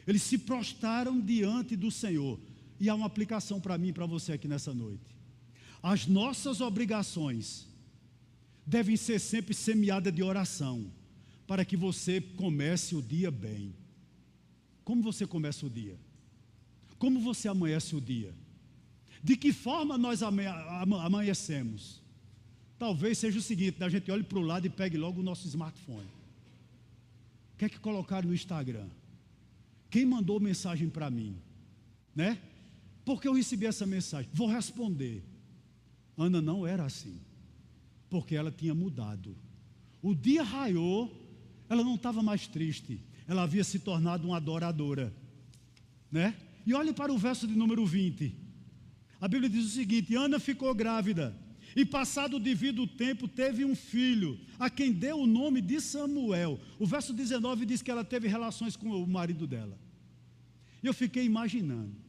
Eles se prostraram diante do Senhor. E há uma aplicação para mim e para você aqui nessa noite. As nossas obrigações devem ser sempre semeadas de oração, para que você comece o dia bem. Como você começa o dia? Como você amanhece o dia? De que forma nós amanhecemos? Talvez seja o seguinte: a gente olhe para o lado e pegue logo o nosso smartphone. O que é que colocaram no Instagram? Quem mandou mensagem para mim? Né? Porque eu recebi essa mensagem, vou responder. Ana não era assim, porque ela tinha mudado. O dia raiou, ela não estava mais triste, ela havia se tornado uma adoradora, né? E olhe para o verso de número 20. A Bíblia diz o seguinte: Ana ficou grávida, e passado o devido tempo teve um filho, a quem deu o nome de Samuel. O verso 19 diz que ela teve relações com o marido dela. E eu fiquei imaginando,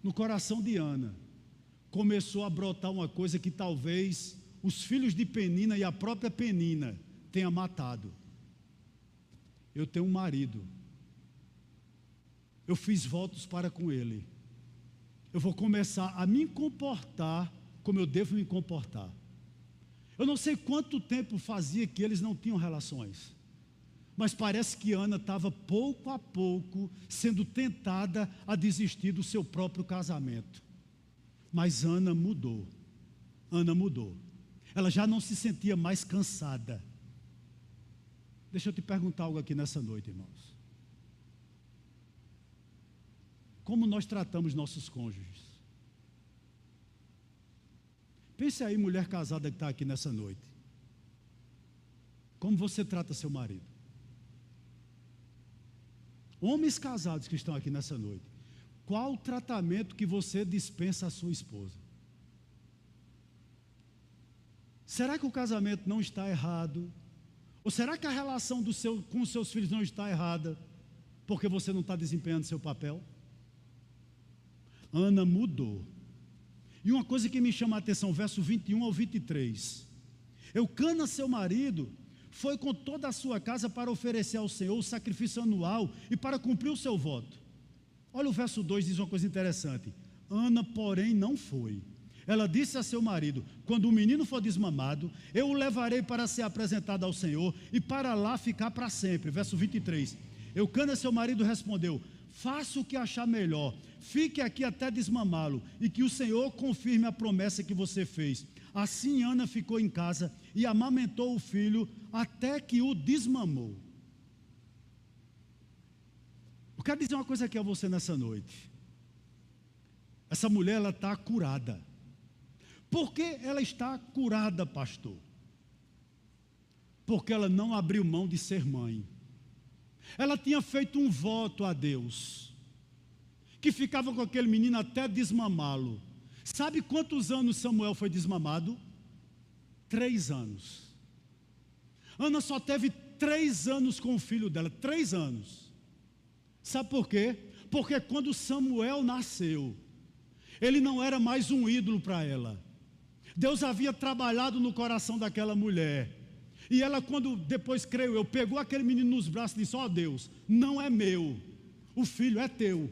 no coração de Ana, começou a brotar uma coisa que talvez os filhos de Penina e a própria Penina tenha matado. Eu tenho um marido, eu fiz votos para com ele, eu vou começar a me comportar como eu devo me comportar. Eu não sei quanto tempo fazia que eles não tinham relações, mas parece que Ana estava pouco a pouco sendo tentada a desistir do seu próprio casamento. Mas Ana mudou. Ana mudou. Ela já não se sentia mais cansada. Deixa eu te perguntar algo aqui nessa noite, irmãos. Como nós tratamos nossos cônjuges? Pense aí, mulher casada que está aqui nessa noite. Como você trata seu marido? Homens casados que estão aqui nessa noite, qual o tratamento que você dispensa à sua esposa? Será que o casamento não está errado? Ou será que a relação com os seus filhos não está errada, porque você não está desempenhando seu papel? Ana mudou. E uma coisa que me chama a atenção, verso 21 ao 23. Eucana, seu marido, foi com toda a sua casa para oferecer ao Senhor o sacrifício anual e para cumprir o seu voto. Olha o verso 2, diz uma coisa interessante. Ana, porém, não foi. Ela disse a seu marido: quando o menino for desmamado, eu o levarei para ser apresentado ao Senhor e para lá ficar para sempre. Verso 23. Eucana, seu marido, respondeu: faça o que achar melhor, fique aqui até desmamá-lo, e que o Senhor confirme a promessa que você fez. Assim Ana ficou em casa e amamentou o filho até que o desmamou. Eu quero dizer uma coisa aqui a você nessa noite. Essa mulher, ela está curada. Por que ela está curada, pastor? Porque ela não abriu mão de ser mãe. Ela tinha feito um voto a Deus, que ficava com aquele menino até desmamá-lo. Sabe quantos anos Samuel foi desmamado? 3 anos. Ana só teve 3 anos com o filho dela, 3 anos. Sabe por quê? Porque quando Samuel nasceu, ele não era mais um ídolo para ela. Deus havia trabalhado no coração daquela mulher. E ela, quando depois, creio eu, pegou aquele menino nos braços e disse: ó Deus, não é meu, o filho é teu.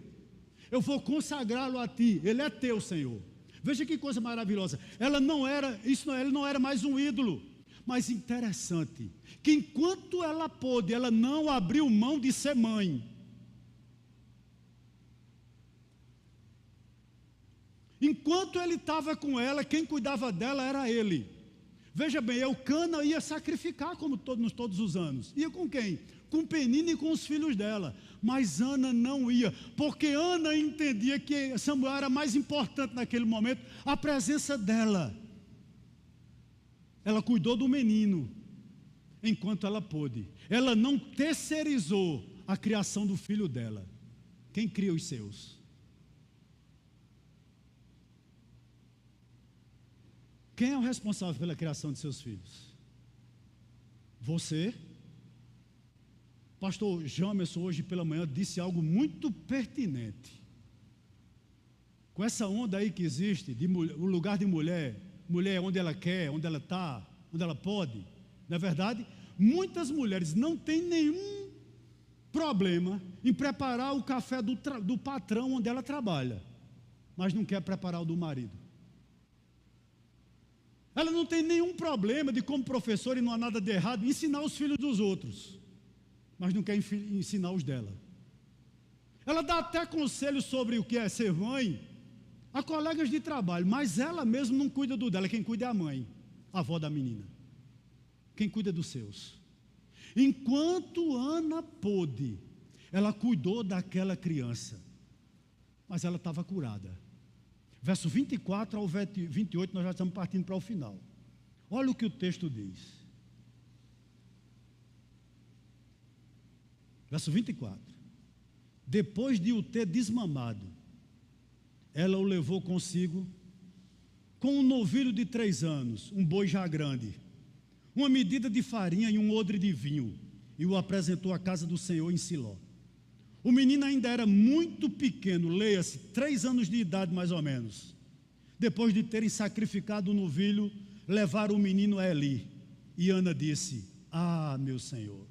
Eu vou consagrá-lo a ti, ele é teu, Senhor. Veja que coisa maravilhosa. Ele não era mais um ídolo. Mas interessante, que enquanto ela pôde, ela não abriu mão de ser mãe. Enquanto ele estava com ela, quem cuidava dela era ele. Veja bem, Eucana ia sacrificar como todos os anos. Ia com quem? Com Penina e com os filhos dela. Mas Ana não ia, porque Ana entendia que Samuel era mais importante naquele momento, a presença dela. Ela cuidou do menino enquanto ela pôde. Ela não terceirizou a criação do filho dela. Quem cria os seus? Quem é o responsável pela criação de seus filhos? Você? Pastor Jamerson hoje pela manhã disse algo muito pertinente. Com essa onda aí que existe, o lugar de mulher onde ela quer, onde ela está, onde ela pode. Na verdade, muitas mulheres não têm nenhum problema em preparar o café do patrão onde ela trabalha, mas não quer preparar o do marido. Ela não tem nenhum problema de, como professora, e não há nada de errado, ensinar os filhos dos outros, mas não quer ensinar os dela. Ela dá até conselhos sobre o que é ser mãe a colegas de trabalho, mas ela mesma não cuida do dela. Quem cuida é a mãe, a avó da menina. Quem cuida dos seus. Enquanto Ana pôde, ela cuidou daquela criança, mas ela estava curada. Verso 24 ao 28, nós já estamos partindo para o final. Olha o que o texto diz. Verso 24. Depois de o ter desmamado, ela o levou consigo com um novilho de 3 anos, um boi já grande, uma medida de farinha e um odre de vinho, e o apresentou à casa do Senhor em Siló. O menino ainda era muito pequeno, leia-se, 3 anos de idade mais ou menos. depois de terem sacrificado o novilho, levaram o menino a Eli. E Ana disse: ah, meu Senhor,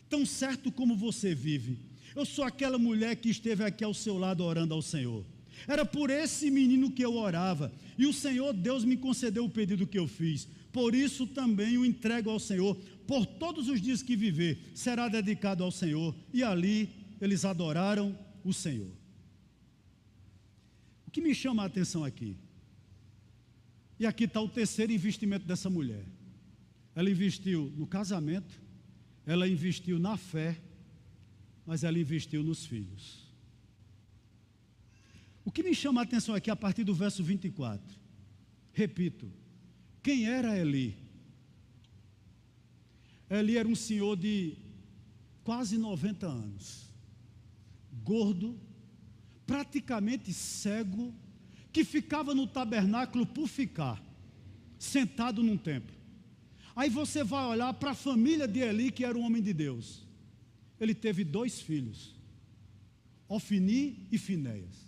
tão certo como você vive, eu sou aquela mulher que esteve aqui ao seu lado orando ao Senhor. Era por esse menino que eu orava, e o Senhor Deus me concedeu o pedido que eu fiz. Por isso também o entrego ao Senhor. Por todos os dias que viver, será dedicado ao Senhor. E ali eles adoraram o Senhor. O que me chama a atenção aqui, e aqui está o terceiro investimento dessa mulher. Ela investiu no casamento, ela investiu na fé, mas ela investiu nos filhos. O que me chama a atenção aqui a partir do verso 24, repito, quem era Eli? Eli era um senhor de quase 90 anos, gordo, praticamente cego, que ficava no tabernáculo por ficar, sentado num templo. Aí você vai olhar para a família de Eli, que era um homem de Deus. Ele teve 2 filhos, Ofni e Finéias.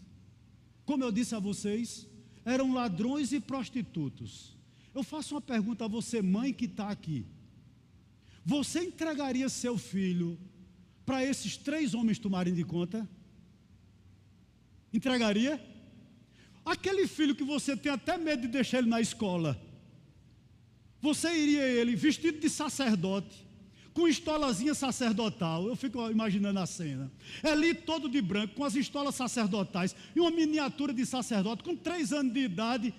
Como eu disse a vocês, eram ladrões e prostitutos. Eu faço uma pergunta a você, mãe que está aqui. Você entregaria seu filho para esses 3 homens tomarem de conta? Entregaria? Aquele filho que você tem até medo de deixar ele na escola, você iria ele vestido de sacerdote, com estolazinha sacerdotal, eu fico imaginando a cena, Eli todo de branco, com as estolas sacerdotais, e uma miniatura de sacerdote, com 3 anos de idade.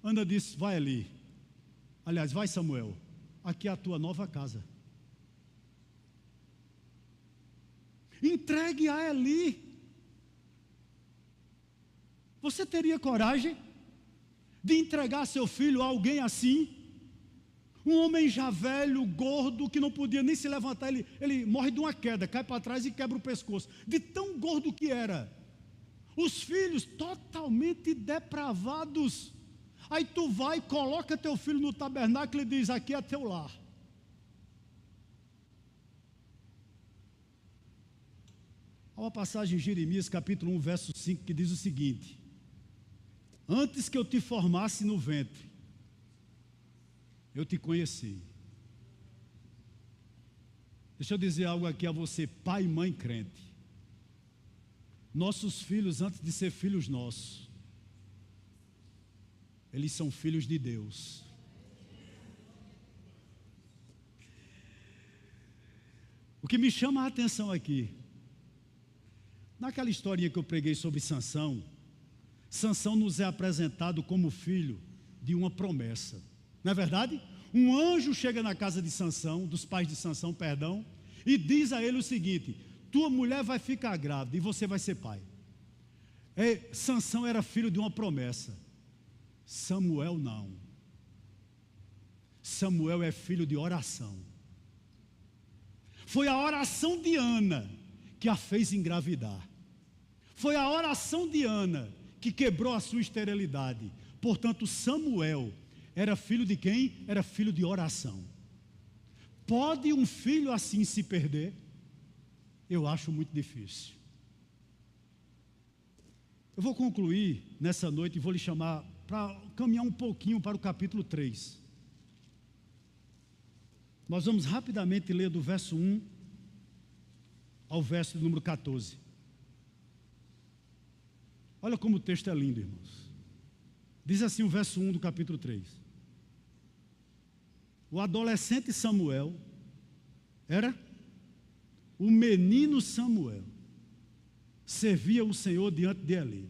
Ana disse: vai Eli, aliás, vai Samuel, aqui é a tua nova casa. Entregue a Eli. Você teria coragem de entregar seu filho a alguém assim? Um homem já velho, gordo, que não podia nem se levantar, ele morre de uma queda, cai para trás e quebra o pescoço, de tão gordo que era. Os filhos totalmente depravados. Aí tu vai, coloca teu filho no tabernáculo e diz: aqui é teu lar. Há uma passagem em Jeremias capítulo 1, verso 5, que diz o seguinte: antes que eu te formasse no ventre, eu te conheci. Deixa eu dizer algo aqui a você, pai e mãe crente. Nossos filhos, antes de ser filhos nossos, eles são filhos de Deus. O que me chama a atenção aqui, naquela historinha que eu preguei sobre Sansão, Sansão nos é apresentado como filho de uma promessa. Não é verdade? Um anjo chega na casa de Sansão, dos pais de Sansão, perdão, e diz a ele o seguinte: tua mulher vai ficar grávida e você vai ser pai. Sansão era filho de uma promessa. Samuel não. Samuel é filho de oração. Foi a oração de Ana que a fez engravidar. Foi a oração de Ana que quebrou a sua esterilidade. Portanto, Samuel era filho de quem? Era filho de oração. Pode um filho assim se perder? Eu acho muito difícil. Eu vou concluir nessa noite e vou lhe chamar para caminhar um pouquinho para o capítulo 3. Nós vamos rapidamente ler do verso 1 ao verso número 14. Olha como o texto é lindo, irmãos. Diz assim o verso 1 do capítulo 3. O adolescente Samuel era o menino Samuel. Servia o Senhor diante de Eli.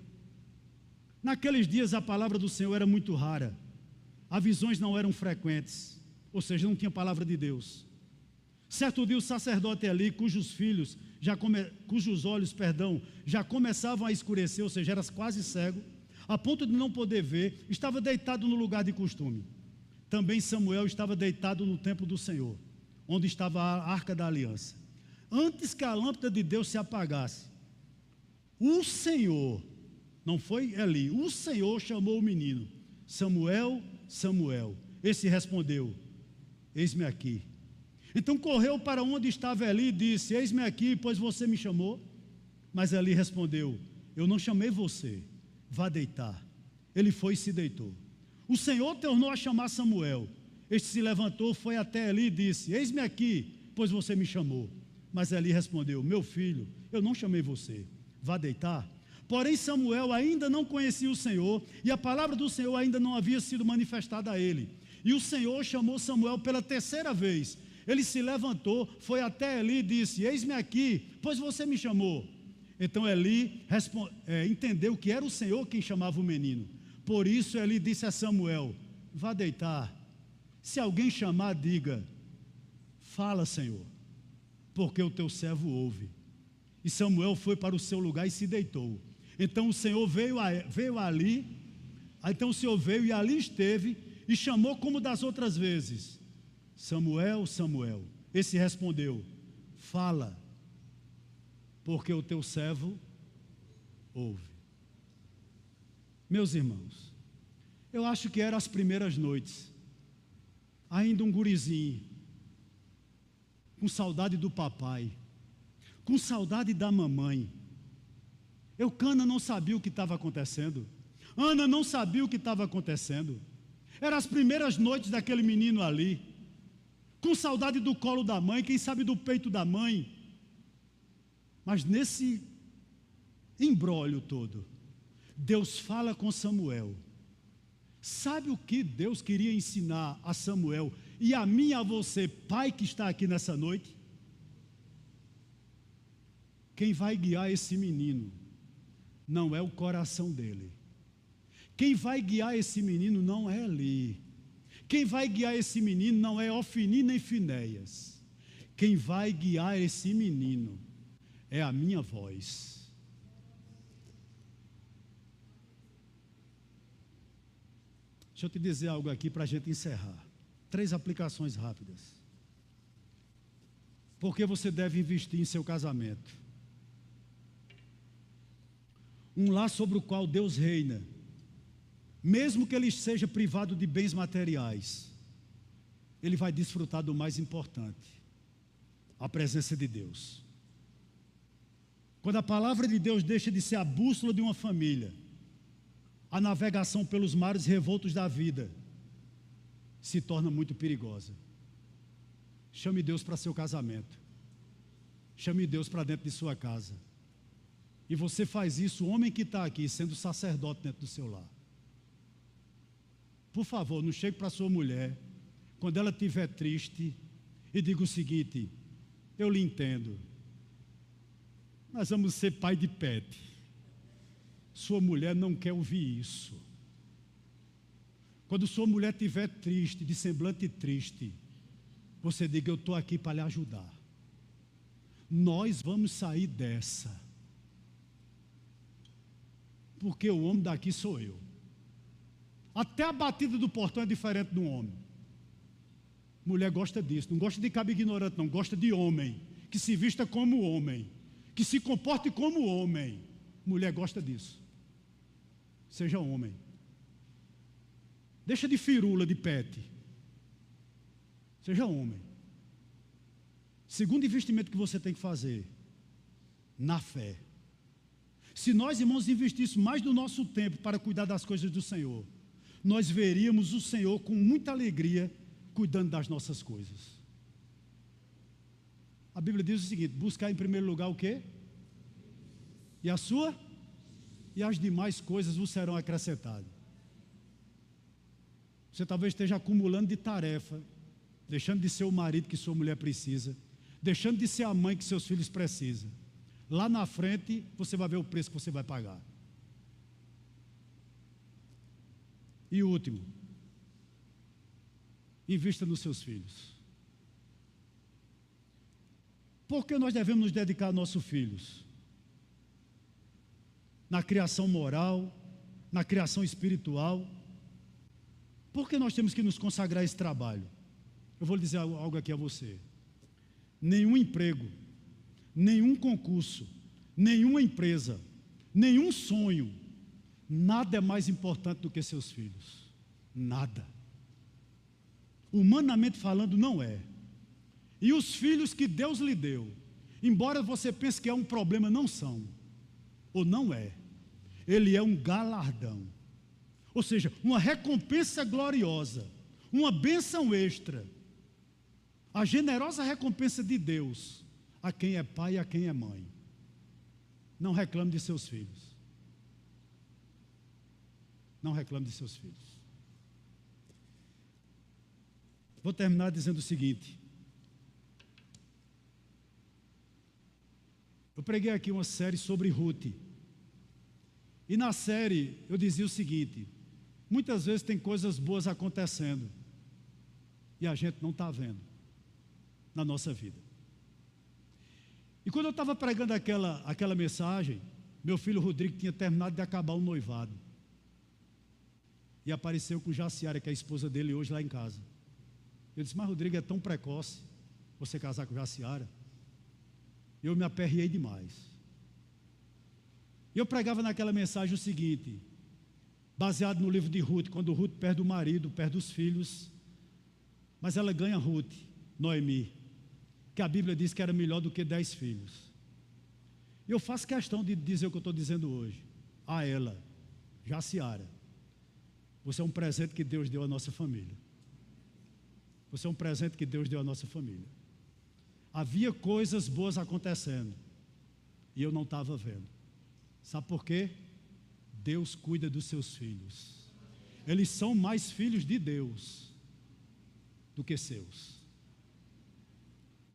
Naqueles dias a palavra do Senhor era muito rara. As visões não eram frequentes, ou seja, não tinha palavra de Deus. Certo dia o sacerdote Eli, cujos olhos já começavam a escurecer, ou seja, era quase cego, a ponto de não poder ver, estava deitado no lugar de costume. Também Samuel estava deitado no templo do Senhor, onde estava a arca da aliança. Antes que a lâmpada de Deus se apagasse, o Senhor, não foi Eli, o Senhor chamou o menino: Samuel, Samuel. Esse respondeu: eis-me aqui. Então correu para onde estava Eli e disse: eis-me aqui, pois você me chamou. Mas Eli respondeu: eu não chamei você, vá deitar. Ele foi e se deitou. O Senhor tornou a chamar Samuel. Este se levantou, foi até Eli e disse: eis-me aqui, pois você me chamou. Mas Eli respondeu: meu filho, eu não chamei você, vá deitar. Porém Samuel ainda não conhecia o Senhor, e a palavra do Senhor ainda não havia sido manifestada a ele. E o Senhor chamou Samuel pela terceira vez. Ele se levantou, foi até Eli e disse: eis-me aqui, pois você me chamou. Então Eli entendeu que era o Senhor quem chamava o menino. Por isso Eli disse a Samuel: vá deitar. Se alguém chamar, diga: fala, Senhor, porque o teu servo ouve. E Samuel foi para o seu lugar e se deitou. Então o Senhor veio ali. Então o Senhor veio e ali esteve e chamou como das outras vezes: Samuel, Samuel. Esse respondeu: fala, porque o teu servo ouve. Meus irmãos, eu acho que eram as primeiras noites, ainda um gurizinho, com saudade do papai, com saudade da mamãe. Eucana não sabia o que estava acontecendo, Ana não sabia o que estava acontecendo. Eram as primeiras noites daquele menino ali, com saudade do colo da mãe, quem sabe do peito da mãe. Mas nesse imbróglio todo, Deus fala com Samuel. Sabe o que Deus queria ensinar a Samuel e a mim e a você, pai que está aqui nessa noite? Quem vai guiar esse menino não é o coração dele. Quem vai guiar esse menino não é Eli. Quem vai guiar esse menino não é Ofni nem Finéias. Quem vai guiar esse menino é a minha voz. Deixa eu te dizer algo aqui para a gente encerrar. 3 aplicações rápidas. Por que você deve investir em seu casamento? Um lar sobre o qual Deus reina, mesmo que ele seja privado de bens materiais, ele vai desfrutar do mais importante: a presença de Deus. Quando a palavra de Deus deixa de ser a bússola de uma família, a navegação pelos mares revoltos da vida se torna muito perigosa. Chame Deus para seu casamento. Chame Deus para dentro de sua casa. E você faz isso, o homem que está aqui, sendo sacerdote dentro do seu lar. Por favor, não chegue para sua mulher, quando ela estiver triste, e diga o seguinte: eu lhe entendo, nós vamos ser pai de pet. Sua mulher não quer ouvir isso. Quando sua mulher estiver triste, de semblante triste, você diga: eu estou aqui para lhe ajudar. Nós vamos sair dessa. Porque o homem daqui sou eu. Até a batida do portão é diferente do homem. Mulher gosta disso, não gosta de cabo ignorante, não, gosta de homem, que se vista como homem, que se comporte como homem. Mulher gosta disso. Seja homem. Deixa de firula, de pet. Seja homem. Segundo investimento que você tem que fazer, na fé. Se nós, irmãos, investíssemos mais do nosso tempo para cuidar das coisas do Senhor, nós veríamos o Senhor com muita alegria cuidando das nossas coisas. A Bíblia diz o seguinte: buscar em primeiro lugar o quê? E a sua? E as demais coisas vos serão acrescentadas. Você talvez esteja acumulando de tarefa, deixando de ser o marido que sua mulher precisa, deixando de ser a mãe que seus filhos precisam. Lá na frente, você vai ver o preço que você vai pagar. E o último, invista nos seus filhos. Por que nós devemos nos dedicar aos nossos filhos? Na criação moral, na criação espiritual. Por que nós temos que nos consagrar a esse trabalho? Eu vou lhe dizer algo aqui a você. Nenhum emprego, nenhum concurso, nenhuma empresa, nenhum sonho, nada é mais importante do que seus filhos. Nada. Humanamente falando, não é. E os filhos que Deus lhe deu, embora você pense que é um problema, não são. Ou não é. Ele é um galardão. Ou seja, uma recompensa gloriosa, uma bênção extra, a generosa recompensa de Deus a quem é pai e a quem é mãe. Não reclame de seus filhos. Não reclame de seus filhos. Vou terminar dizendo o seguinte. Eu preguei aqui uma série sobre Ruth. E na série eu dizia o seguinte: muitas vezes tem coisas boas acontecendo e a gente não está vendo na nossa vida. E quando eu estava pregando aquela mensagem, meu filho Rodrigo tinha terminado de acabar o noivado. E apareceu com Jaciara, que é a esposa dele, hoje lá em casa. Eu disse: mas Rodrigo, é tão precoce você casar com Jaciara? Eu me aperriei demais. E eu pregava naquela mensagem o seguinte, baseado no livro de Ruth, quando Ruth perde o marido, perde os filhos, mas ela ganha Ruth, Noemi, que a Bíblia diz que era melhor do que 10 filhos. E eu faço questão de dizer o que eu estou dizendo hoje a ela, Jaciara: você é um presente que Deus deu à nossa família. Você é um presente que Deus deu à nossa família. Havia coisas boas acontecendo e eu não estava vendo. Sabe por quê? Deus cuida dos seus filhos. Eles são mais filhos de Deus do que seus.